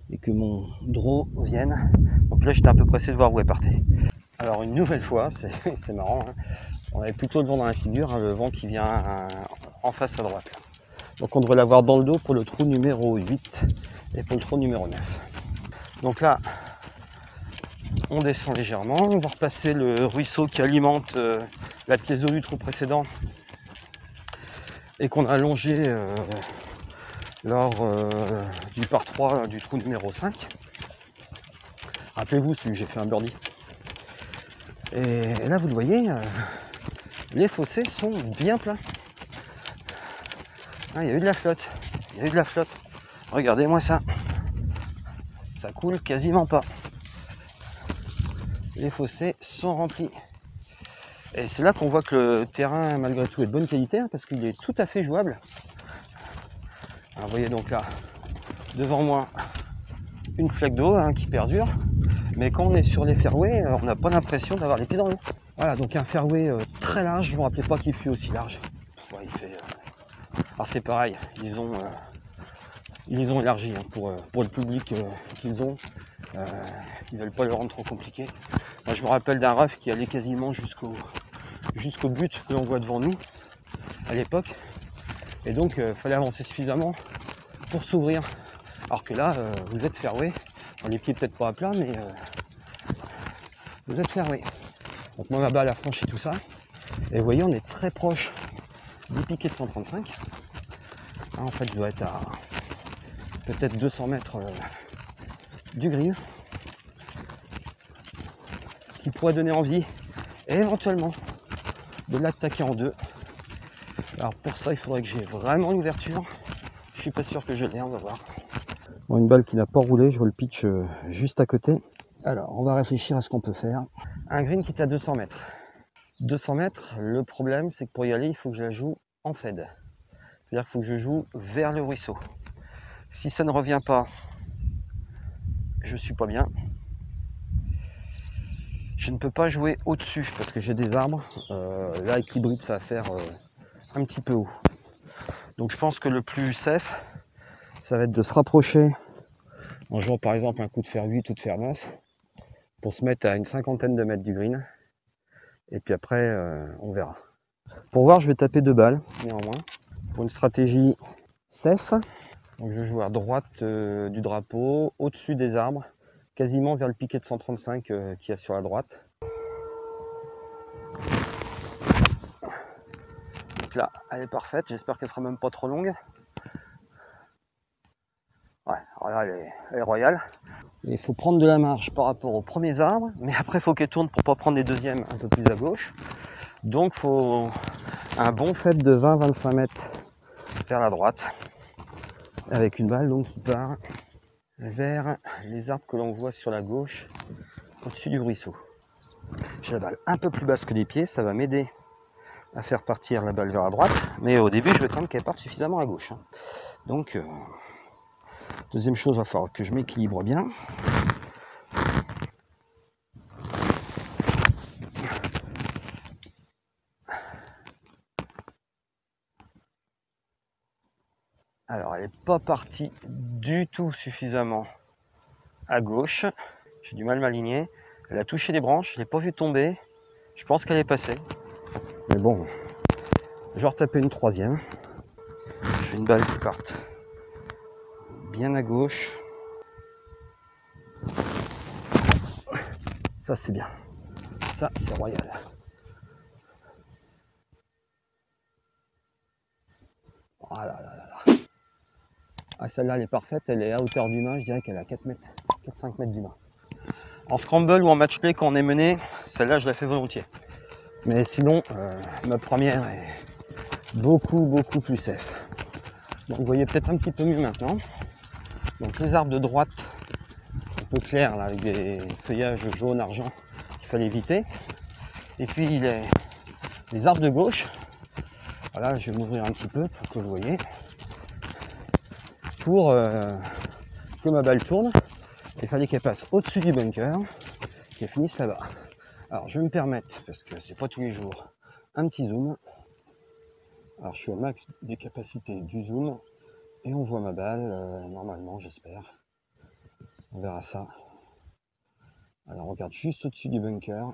et que mon draw vienne. Donc là j'étais un peu pressé de voir où elle partait. Alors une nouvelle fois, c'est marrant, hein, on avait plutôt le vent dans la figure, hein, le vent qui vient en face à droite. Là. Donc on devrait l'avoir dans le dos pour le trou numéro 8 et pour le trou numéro 9. Donc là, on descend légèrement, on va repasser le ruisseau qui alimente la pièce d'eau du trou précédent et qu'on a allongé lors du par 3 du trou numéro 5. Rappelez-vous, celui que j'ai fait un birdie. Et là, vous le voyez, les fossés sont bien pleins. Ah, il y a eu de la flotte. Regardez-moi ça. Ça coule quasiment pas. Les fossés sont remplis. Et c'est là qu'on voit que le terrain, malgré tout, est de bonne qualité, hein, parce qu'il est tout à fait jouable. Alors, vous voyez donc là, devant moi, une flaque d'eau qui perdure. Mais quand on est sur les fairways, on n'a pas l'impression d'avoir les pieds dans l'eau. Voilà, donc un fairway très large. Je ne me rappelais pas qu'il fut aussi large. Ouais, il fait Alors c'est pareil, ils les ont élargis hein, pour le public qu'ils ont. Ils veulent pas le rendre trop compliqué. Moi, je me rappelle d'un ref qui allait quasiment jusqu'au but que l'on voit devant nous à l'époque. Et donc, fallait avancer suffisamment pour s'ouvrir. Alors que là, vous êtes fairway. Les pieds peut-être pas à plat, mais vous êtes fairway. Donc moi, ma balle a franchi tout ça. Et vous voyez, on est très proche du piquet de 135. Là, en fait, je dois être à peut-être 200 mètres du green. Ce qui pourrait donner envie, éventuellement, de l'attaquer en deux. Alors pour ça, il faudrait que j'ai vraiment une ouverture. Je suis pas sûr que je l'ai, on va voir. Bon, une balle qui n'a pas roulé, je vois le pitch juste à côté. Alors, on va réfléchir à ce qu'on peut faire. Un green qui est à 200 mètres. 200 mètres, le problème, c'est que pour y aller, il faut que je la joue en fade. C'est-à-dire qu'il faut que je joue vers le ruisseau. Si ça ne revient pas, je suis pas bien. Je ne peux pas jouer au-dessus parce que j'ai des arbres. Là, avec l'hybride, ça va faire un petit peu haut. Donc je pense que le plus safe, ça va être de se rapprocher en jouant par exemple un coup de fer 8 ou de fer 9 pour se mettre à une cinquantaine de mètres du green. Et puis après, on verra. Pour voir, je vais taper 2 balles néanmoins pour une stratégie safe. Donc je joue à droite du drapeau, au-dessus des arbres, quasiment vers le piquet de 135 qu'il y a sur la droite. Donc là, elle est parfaite, j'espère qu'elle sera même pas trop longue. Ouais, alors là, elle est royale. Il faut prendre de la marge par rapport aux premiers arbres, mais après il faut qu'elle tourne pour pas prendre les deuxièmes un peu plus à gauche. Donc il faut un bon fait de 20-25 mètres vers la droite, avec une balle donc qui part vers les arbres que l'on voit sur la gauche, au-dessus du ruisseau. J'ai la balle un peu plus basse que les pieds, ça va m'aider à faire partir la balle vers la droite, mais au début je veux quand même qu'elle parte suffisamment à gauche. Donc, deuxième chose, il va falloir que je m'équilibre bien. Alors, elle n'est pas partie du tout suffisamment à gauche. J'ai du mal à m'aligner. Elle a touché les branches, je ne l'ai pas vu tomber. Je pense qu'elle est passée. Mais bon, je vais retaper une troisième. Je veux une balle qui parte bien à gauche. Ça, c'est bien. Ça, c'est royal. Oh là là là là. Ah, celle-là, elle est parfaite. Elle est à hauteur du mât. Je dirais qu'elle est à 4-5 mètres du mât. En scramble ou en match play, quand on est mené, celle-là, je la fais volontiers. Mais sinon, ma première est beaucoup plus safe. Donc vous voyez peut-être un petit peu mieux maintenant. Donc les arbres de droite, un peu clairs là, avec des feuillages jaune argent qu'il fallait éviter. Et puis les arbres de gauche, voilà, je vais m'ouvrir un petit peu pour que vous voyez, pour que ma balle tourne. Il fallait qu'elle passe au-dessus du bunker, qu'elle finisse là-bas. Alors je vais me permettre, parce que c'est pas tous les jours, un petit zoom. Alors je suis au max des capacités du zoom et on voit ma balle, normalement j'espère. On verra ça. Alors on regarde juste au-dessus du bunker.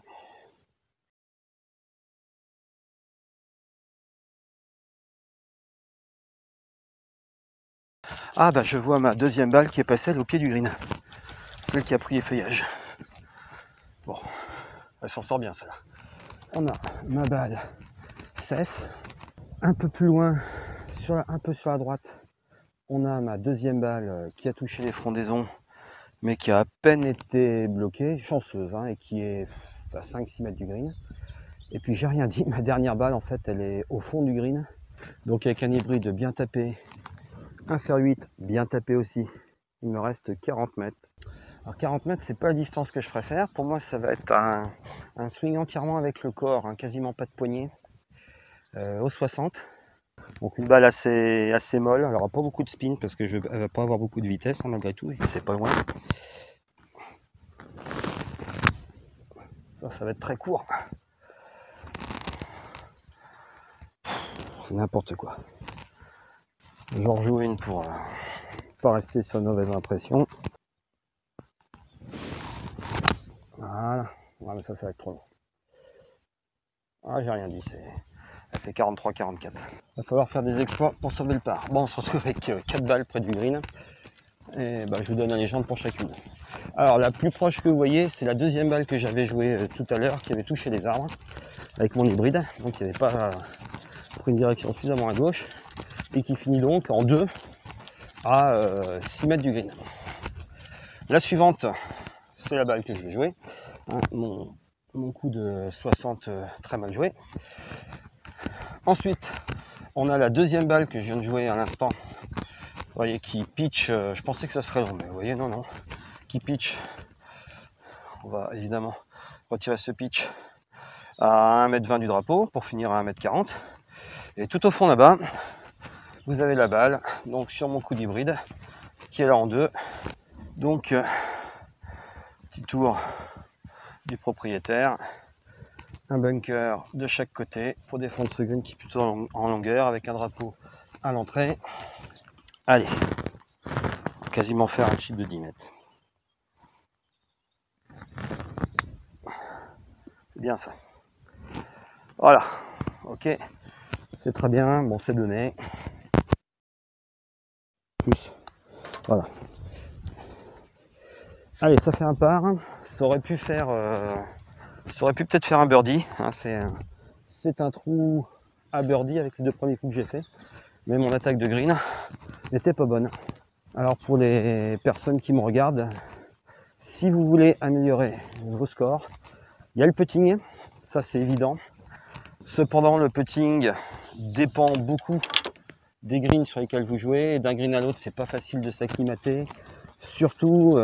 Ah bah je vois ma deuxième balle qui est passée au pied du green. Celle qui a pris les feuillages. Bon, elle s'en sort bien celle-là. On a ma balle safe. Un peu plus loin, un peu sur la droite, on a ma deuxième balle qui a touché les frondaisons, mais qui a à peine été bloquée, chanceuse, hein, et qui est à 5-6 mètres du green. Et puis j'ai rien dit, ma dernière balle en fait elle est au fond du green, donc avec un hybride bien tapé, un fer 8 bien tapé aussi, il me reste 40 mètres. Alors 40 mètres c'est pas la distance que je préfère, pour moi ça va être un swing entièrement avec le corps, hein, quasiment pas de poignée, au 60. Donc une balle assez molle, elle n'aura pas beaucoup de spin parce que elle va pas avoir beaucoup de vitesse, hein, malgré tout, c'est pas loin. Ça va être très court. C'est n'importe quoi. J'en rejoue une pour pas rester sur une mauvaise impression. Voilà. Ouais, mais ça va être trop long. Ah, j'ai rien dit, elle fait 43-44. Il va falloir faire des exploits pour sauver le par. Bon, on se retrouve avec 4 balles près du green. Et bah, je vous donne la légende pour chacune. Alors la plus proche que vous voyez, c'est la deuxième balle que j'avais jouée tout à l'heure, qui avait touché les arbres avec mon hybride, donc qui n'avait pas pris une direction suffisamment à gauche, et qui finit donc en 2 à 6 mètres du green. La suivante, c'est la balle que je vais jouer. Hein, mon coup de 60 très mal joué. Ensuite, on a la deuxième balle que je viens de jouer à l'instant. Vous voyez, qui pitch, je pensais que ça serait long, mais vous voyez, non, qui pitch. On va évidemment retirer ce pitch à 1,20 m du drapeau pour finir à 1,40 m. Et tout au fond là-bas, vous avez la balle, donc sur mon coup d'hybride, qui est là en 2. Donc, petit tour du propriétaire. Un bunker de chaque côté pour défendre ce green qui est plutôt en longueur, avec un drapeau à l'entrée. Allez, on va quasiment faire un chip de 10 mètres. C'est bien ça. Voilà, ok, c'est très bien, bon c'est donné. Plus, voilà. Allez, ça fait un par. Ça aurait pu faire, peut-être faire un birdie. Hein, c'est un trou à birdie avec les 2 premiers coups que j'ai fait. Mais mon attaque de green n'était pas bonne. Alors pour les personnes qui me regardent, si vous voulez améliorer vos scores, il y a le putting, ça c'est évident. Cependant, le putting dépend beaucoup des greens sur lesquels vous jouez. D'un green à l'autre, c'est pas facile de s'acclimater. Surtout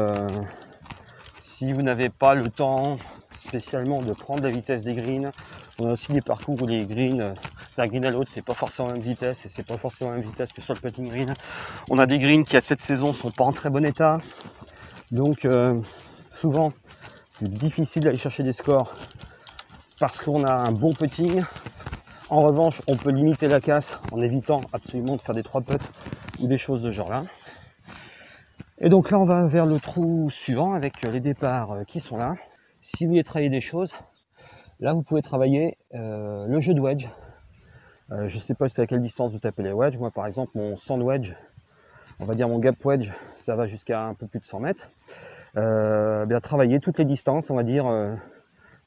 si vous n'avez pas le temps spécialement de prendre la vitesse des greens. On a aussi des parcours où les greens d'un green à l'autre, c'est pas forcément la même vitesse, et c'est pas forcément la même vitesse que sur le putting green. On a des greens qui à cette saison sont pas en très bon état. Donc souvent c'est difficile d'aller chercher des scores parce qu'on a un bon putting. En revanche, on peut limiter la casse en évitant absolument de faire des 3 putts ou des choses de ce genre là. Et donc là on va vers le trou suivant avec les départs qui sont là. Si vous voulez travailler des choses, là vous pouvez travailler le jeu de wedge. Je ne sais pas à quelle distance vous tapez les wedges. Moi par exemple mon sand wedge, on va dire mon gap wedge, ça va jusqu'à un peu plus de 100 mètres. Bien travailler toutes les distances, on va dire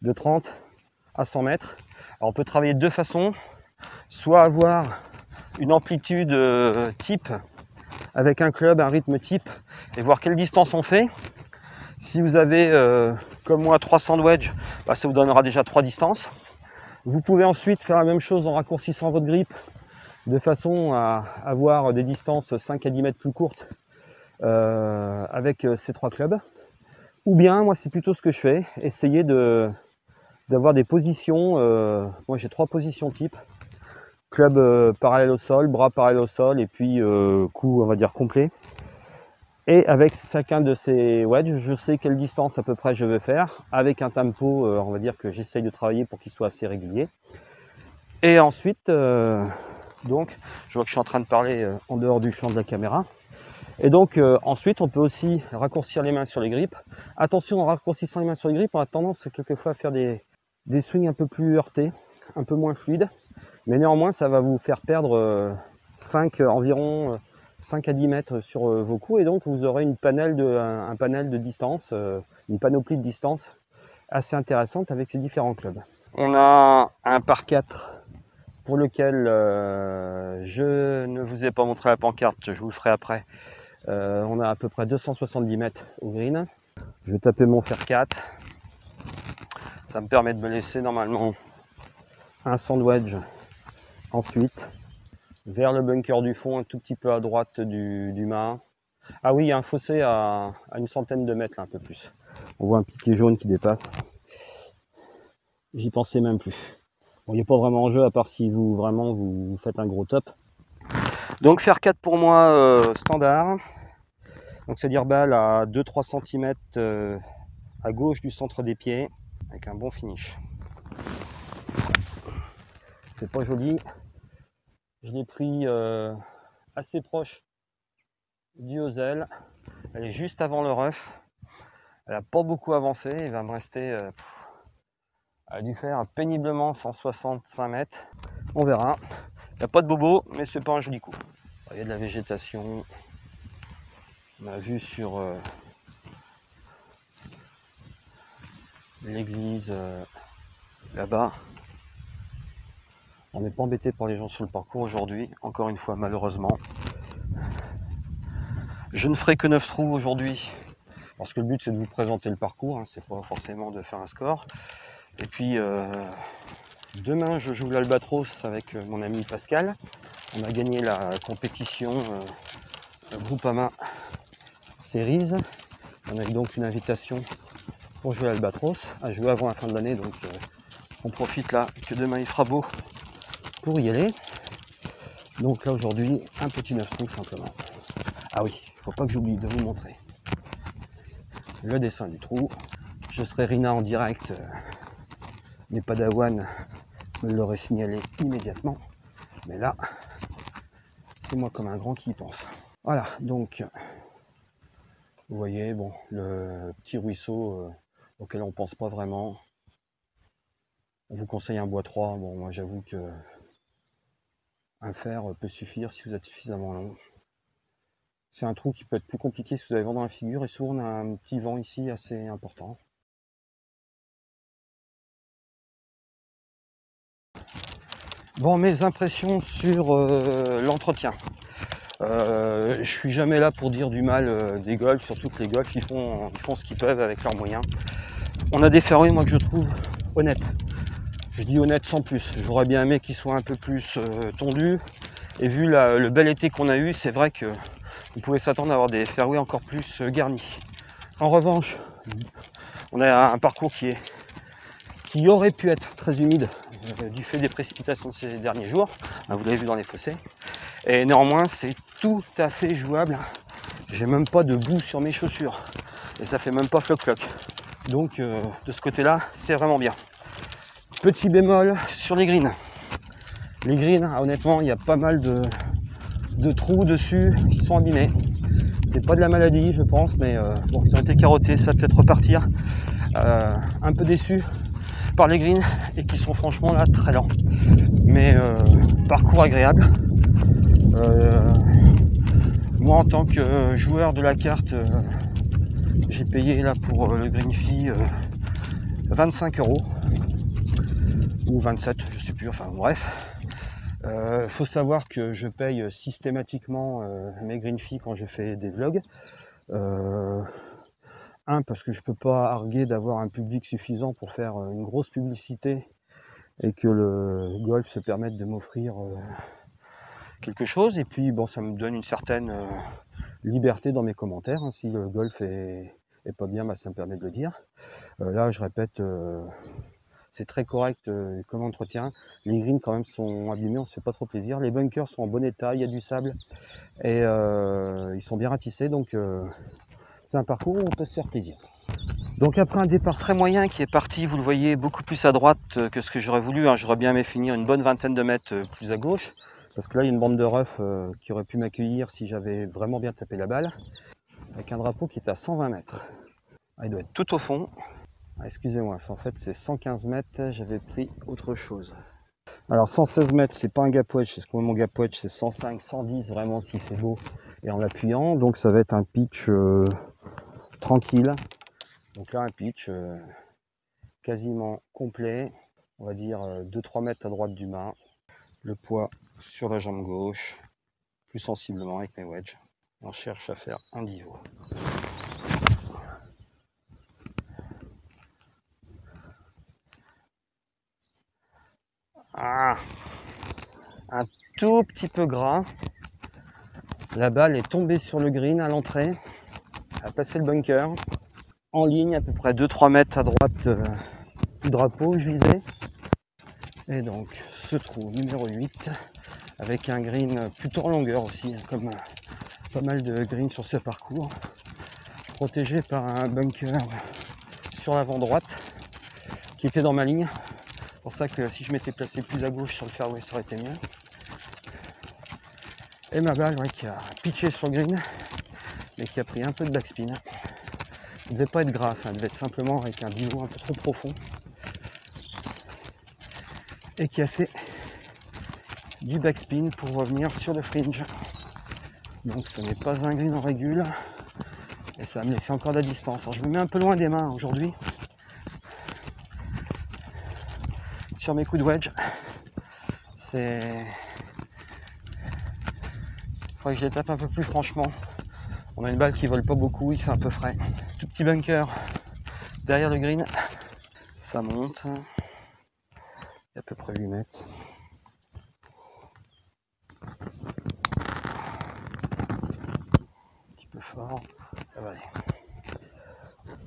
de 30 à 100 mètres. Alors on peut travailler de 2 façons, soit avoir une amplitude type avec un club, un rythme type, et voir quelle distance on fait. Si vous avez comme moi 300 de wedge, bah, ça vous donnera déjà 3 distances. Vous pouvez ensuite faire la même chose en raccourcissant votre grip de façon à avoir des distances 5 à 10 mètres plus courtes avec ces 3 clubs. Ou bien, moi c'est plutôt ce que je fais, essayer d'avoir des positions, moi j'ai 3 positions type, club parallèle au sol, bras parallèle au sol, et puis coup on va dire complet. Et avec chacun de ces wedges, je sais quelle distance à peu près je veux faire, avec un tempo, on va dire que j'essaye de travailler pour qu'il soit assez régulier. Et ensuite, donc, je vois que je suis en train de parler en dehors du champ de la caméra. Et donc, ensuite, on peut aussi raccourcir les mains sur les grips. Attention, en raccourcissant les mains sur les grips, on a tendance quelquefois à faire des swings un peu plus heurtés, un peu moins fluides. Mais néanmoins, ça va vous faire perdre environ 5 à 10 mètres sur vos coups, et donc vous aurez un panel de distance, une panoplie de distance assez intéressante avec ces différents clubs. On a un par 4 pour lequel je ne vous ai pas montré la pancarte, je vous le ferai après. On a à peu près 270 mètres au green. Je vais taper mon fer 4. Ça me permet de me laisser normalement un sand wedge ensuite vers le bunker du fond, un tout petit peu à droite du mât. Ah oui, il y a un fossé à une centaine de mètres, là, un peu plus. On voit un piquet jaune qui dépasse. J'y pensais même plus. Bon, il n'y a pas vraiment en jeu à part si vous faites un gros top. Donc faire 4 pour moi standard. Donc c'est-à-dire balle à 2-3 cm à gauche du centre des pieds avec un bon finish. C'est pas joli. Je l'ai pris assez proche du hosel. Elle est juste avant le rough. Elle n'a pas beaucoup avancé. Il va me rester... elle a dû faire péniblement 165 mètres. On verra. Il n'y a pas de bobo, mais c'est pas un joli coup. Il y a de la végétation. On a vu sur l'église là-bas. On n'est pas embêté par les gens sur le parcours aujourd'hui, encore une fois malheureusement. Je ne ferai que 9 trous aujourd'hui, parce que le but c'est de vous présenter le parcours, hein, c'est pas forcément de faire un score. Et puis demain je joue l'Albatros avec mon ami Pascal. On a gagné la compétition Groupama Series. On a donc une invitation pour jouer l'Albatros, à jouer avant la fin de l'année, donc on profite là que demain il fera beau pour y aller. Donc là aujourd'hui un petit 9 trous simplement. Ah oui, il ne faut pas que j'oublie de vous montrer le dessin du trou. Je serai Rina en direct, mes Padawan me l'auraient signalé immédiatement, mais là c'est moi comme un grand qui y pense. Voilà, donc vous voyez, bon, le petit ruisseau auquel on pense pas vraiment. On vous conseille un bois 3, bon moi j'avoue que un fer peut suffire si vous êtes suffisamment long. C'est un trou qui peut être plus compliqué si vous avez vent dans la figure, et souvent on a un petit vent ici assez important. Bon, mes impressions sur l'entretien. Je suis jamais là pour dire du mal des golfs, surtout que les golfs ils font ce qu'ils peuvent avec leurs moyens. On a des fairways moi que je trouve honnêtes. Je dis honnête sans plus. J'aurais bien aimé qu'ils soient un peu plus tondus. Et vu le bel été qu'on a eu, c'est vrai que vous pouvez s'attendre à avoir des fairways encore plus garnis. En revanche, on a un parcours qui aurait pu être très humide du fait des précipitations de ces derniers jours. Vous l'avez vu dans les fossés. Et néanmoins, c'est tout à fait jouable. J'ai même pas de boue sur mes chaussures. Et ça fait même pas floc-floc. Donc, de ce côté-là, c'est vraiment bien. Petit bémol sur les greens. Les greens, honnêtement, il y a pas mal de trous dessus qui sont abîmés. C'est pas de la maladie, je pense, mais bon, ils ont été carottés, ça va peut-être repartir. Un peu déçu par les greens et qui sont franchement là très lents. Mais parcours agréable. Moi, en tant que joueur de la carte, j'ai payé là pour le green fee 25 € ou 27, je sais plus, enfin bref. Faut savoir que je paye systématiquement mes green fees quand je fais des vlogs. Parce que je peux pas arguer d'avoir un public suffisant pour faire une grosse publicité et que le golf se permette de m'offrir quelque chose. Et puis bon, ça me donne une certaine liberté dans mes commentaires. Si le golf est pas bien, bah, ça me permet de le dire. Là, je répète, c'est très correct comme entretien. Les greens quand même sont abîmés, on se fait pas trop plaisir. Les bunkers sont en bon état, il y a du sable et ils sont bien ratissés, donc c'est un parcours où on peut se faire plaisir. Donc après un départ très moyen qui est parti, vous le voyez, beaucoup plus à droite que ce que j'aurais voulu. J'aurais bien aimé finir une bonne vingtaine de mètres plus à gauche, parce que là il y a une bande de rough qui aurait pu m'accueillir si j'avais vraiment bien tapé la balle, avec un drapeau qui est à 120 mètres. Il doit être tout au fond. Excusez-moi, en fait c'est 115 mètres, j'avais pris autre chose. Alors 116 mètres, c'est pas un gap wedge, c'est ce qu'on mon gap wedge, c'est 105, 110 vraiment s'il fait beau et en appuyant. Donc ça va être un pitch tranquille. Donc là un pitch quasiment complet, on va dire 2-3 mètres à droite du mât. Le poids sur la jambe gauche, plus sensiblement avec mes wedges. On cherche à faire un divot. Un tout petit peu gras. La balle est tombée sur le green à l'entrée, a passé le bunker, en ligne à peu près 2-3 mètres à droite du drapeau, je visais. Et donc ce trou numéro 8, avec un green plutôt en longueur aussi, comme pas mal de greens sur ce parcours, protégé par un bunker sur l'avant droite, qui était dans ma ligne. C'est pour ça que si je m'étais placé plus à gauche sur le fairway, ça aurait été mieux. Et ma balle, ouais, qui a pitché sur le green, mais qui a pris un peu de backspin. Elle devait pas être grasse, elle devait être simplement avec un bivou un peu trop profond. Et qui a fait du backspin pour revenir sur le fringe. Donc ce n'est pas un green en régule. Et ça va me laisser encore de la distance. Alors je me mets un peu loin des mains aujourd'hui. Sur mes coups de wedge. Il faudrait que je les tape un peu plus franchement. On a une balle qui vole pas beaucoup, il fait un peu frais. Tout petit bunker derrière le green. Ça monte. Il y a à peu près 8 mètres. Un petit peu fort. Ça va aller.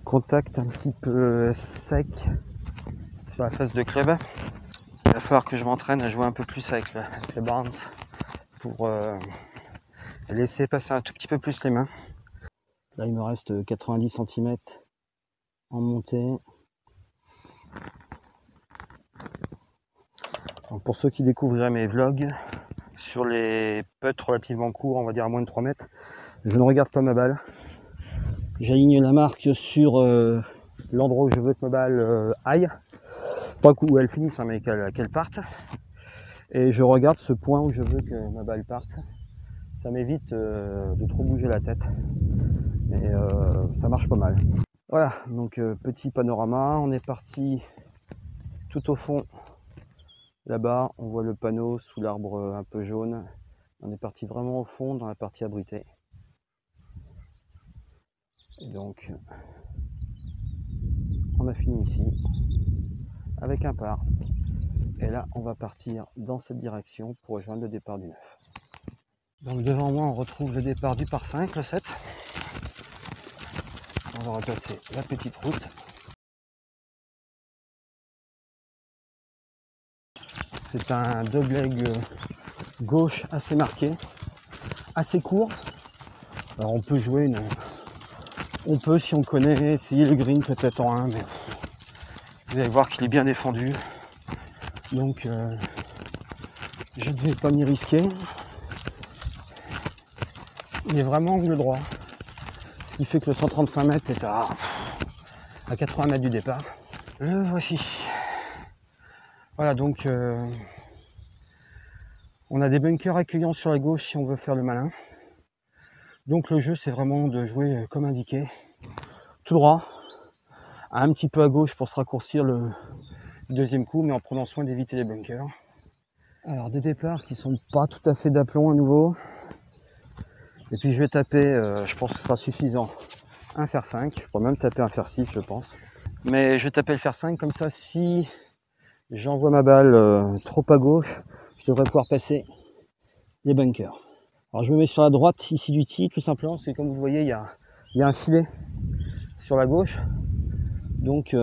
Contact un petit peu sec sur la face de club. Il va falloir que je m'entraîne à jouer un peu plus avec les Barnes pour laisser passer un tout petit peu plus les mains. Là il me reste 90 cm en montée. Donc pour ceux qui découvriraient mes vlogs, sur les putts relativement courts, on va dire à moins de 3 mètres, je ne regarde pas ma balle. J'aligne la marque sur l'endroit où je veux que ma balle aille. Pas où elle finisse, hein, mais qu'elle parte. Et je regarde ce point où je veux que ma balle parte. Ça m'évite de trop bouger la tête. Et ça marche pas mal. Voilà, donc petit panorama. On est parti tout au fond. Là-bas, on voit le panneau sous l'arbre un peu jaune. On est parti vraiment au fond, dans la partie abritée. Et donc, on a fini ici, avec un par. Et là, on va partir dans cette direction pour rejoindre le départ du 9. Donc devant moi, on retrouve le départ du par 5, le 7. On va repasser la petite route. C'est un dogleg gauche assez marqué, assez court. Alors on peut jouer on peut, si on connaît, essayer le green peut-être en 1, mais vous allez voir qu'il est bien défendu. Donc je ne vais pas m'y risquer. Il est vraiment angle droit. Ce qui fait que le 135 mètres est à 80 mètres du départ. Le voici. Voilà, donc on a des bunkers accueillants sur la gauche si on veut faire le malin. Donc le jeu, c'est vraiment de jouer comme indiqué, tout droit, un petit peu à gauche pour se raccourcir le deuxième coup, mais en prenant soin d'éviter les bunkers. Alors des départs qui sont pas tout à fait d'aplomb à nouveau. Et puis je vais taper, je pense que ce sera suffisant, un fer 5. Je pourrais même taper un fer 6, je pense. Mais je vais taper le fer 5, comme ça, si j'envoie ma balle trop à gauche, je devrais pouvoir passer les bunkers. Alors je me mets sur la droite ici du tee, tout simplement, parce que comme vous le voyez, il y a un filet sur la gauche. Donc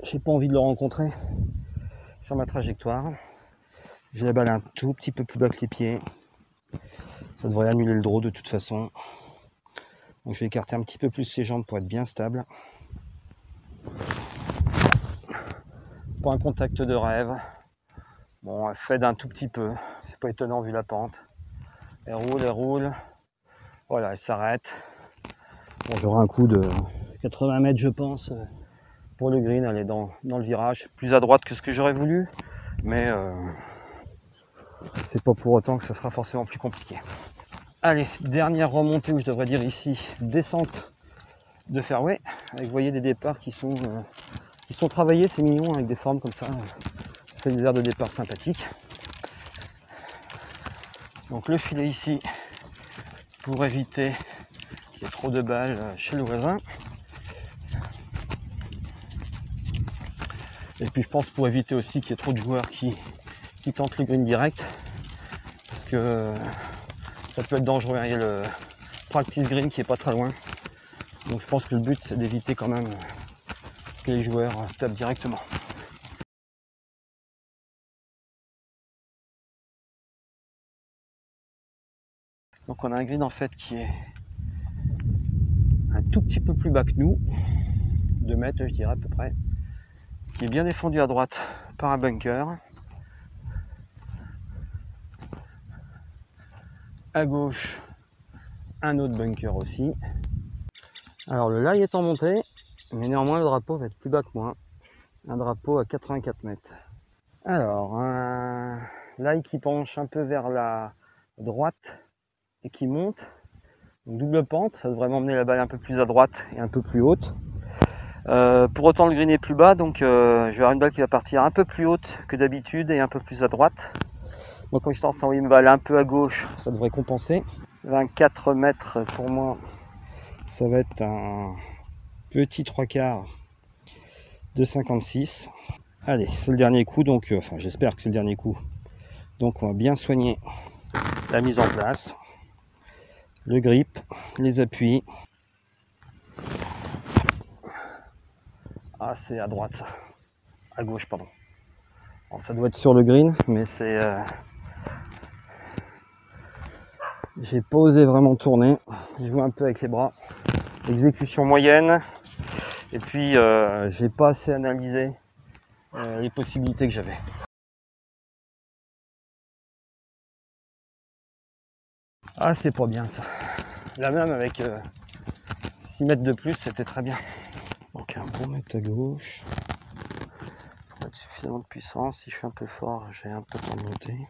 j'ai pas envie de le rencontrer sur ma trajectoire. J'ai la balle un tout petit peu plus bas que les pieds. Ça devrait annuler le draw de toute façon. Donc je vais écarter un petit peu plus les jambes pour être bien stable. Pour un contact de rêve. Bon, elle fait d'un tout petit peu. C'est pas étonnant vu la pente. Elle roule. Voilà, elle s'arrête. Bon, j'aurai un coup de 80 mètres, je pense, pour le green. Elle est dans le virage. Plus à droite que ce que j'aurais voulu. Mais c'est pas pour autant que ce sera forcément plus compliqué. Allez, dernière remontée, où je devrais dire ici, descente de fairway. Avec, vous voyez, des départs qui sont travaillés, c'est mignon, avec des formes comme ça. Ça fait des airs de départ sympathiques. Donc le filet ici, pour éviter qu'il y ait trop de balles chez le voisin. Et puis je pense pour éviter aussi qu'il y ait trop de joueurs qui tentent le green direct. Parce que ça peut être dangereux, il y a le practice green qui est pas très loin. Donc je pense que le but, c'est d'éviter quand même que les joueurs tapent directement. Donc on a un green en fait qui est un tout petit peu plus bas que nous, 2 mètres je dirais à peu près, qui est bien défendu à droite par un bunker. À gauche, un autre bunker aussi. Alors le lie est en montée, mais néanmoins le drapeau va être plus bas que moi. Un drapeau à 84 mètres. Alors, un lie qui penche un peu vers la droite et qui monte. Donc, double pente, ça devrait m'emmener la balle un peu plus à droite et un peu plus haute. Pour autant le green est plus bas, donc je vais avoir une balle qui va partir un peu plus haute que d'habitude et un peu plus à droite. Donc quand je tente à envoyer une balle un peu à gauche, ça devrait compenser. 24 mètres pour moi, ça va être un petit 3/4 de 56. Allez, c'est le dernier coup, donc enfin j'espère que c'est le dernier coup. Donc on va bien soigner la mise en place, le grip, les appuis. Ah, c'est à droite ça, à gauche pardon. Alors, ça doit être sur le green, mais c'est j'ai pas osé vraiment tourner. Je joue un peu avec les bras. Exécution moyenne. Et puis j'ai pas assez analysé les possibilités que j'avais. Ah, c'est pas bien ça. Là même avec 6 mètres de plus, c'était très bien. Donc un bon mètre à gauche. Faut mettre suffisamment de puissance. Si je suis un peu fort, j'ai un peu de temps de monter.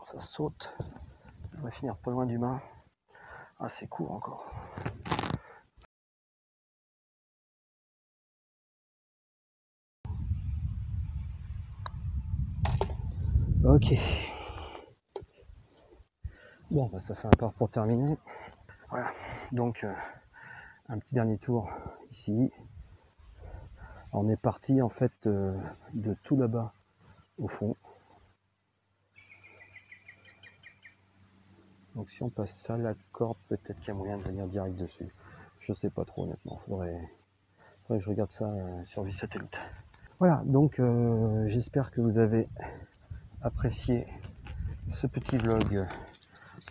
Ça saute. Je devrais finir pas loin du mât. Ah, c'est court encore. Ok. Bon, bah, ça fait un part pour terminer. Voilà. Donc un petit dernier tour ici. On est parti en fait de tout là-bas au fond. Donc si on passe ça, la corde, peut-être qu'il y a moyen de venir direct dessus. Je sais pas trop honnêtement, faudrait que je regarde ça sur les satellites. Voilà, donc j'espère que vous avez apprécié ce petit vlog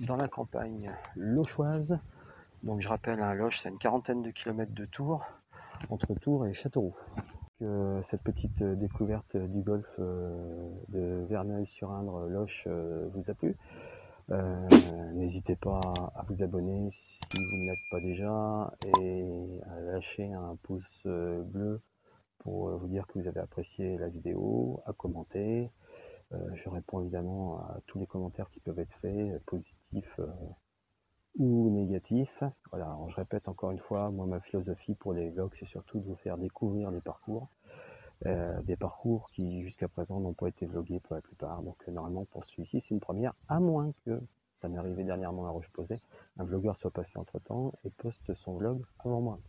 dans la campagne lochoise. Donc je rappelle, un Loches, c'est une quarantaine de kilomètres de Tours, entre Tours et Châteauroux. Cette petite découverte du golfe de Verneuil-sur-Indre, Loches, vous a plu. N'hésitez pas à vous abonner si vous ne l'êtes pas déjà et à lâcher un pouce bleu pour vous dire que vous avez apprécié la vidéo, à commenter. Je réponds évidemment à tous les commentaires qui peuvent être faits, positifs ou négatifs. Voilà, alors je répète encore une fois, moi ma philosophie pour les vlogs, c'est surtout de vous faire découvrir les parcours. Des parcours qui jusqu'à présent n'ont pas été vlogués pour la plupart. Donc normalement pour celui-ci c'est une première, à moins que, ça m'est arrivé dernièrement à Roche-Posay, un vlogueur soit passé entre temps et poste son vlog avant moi.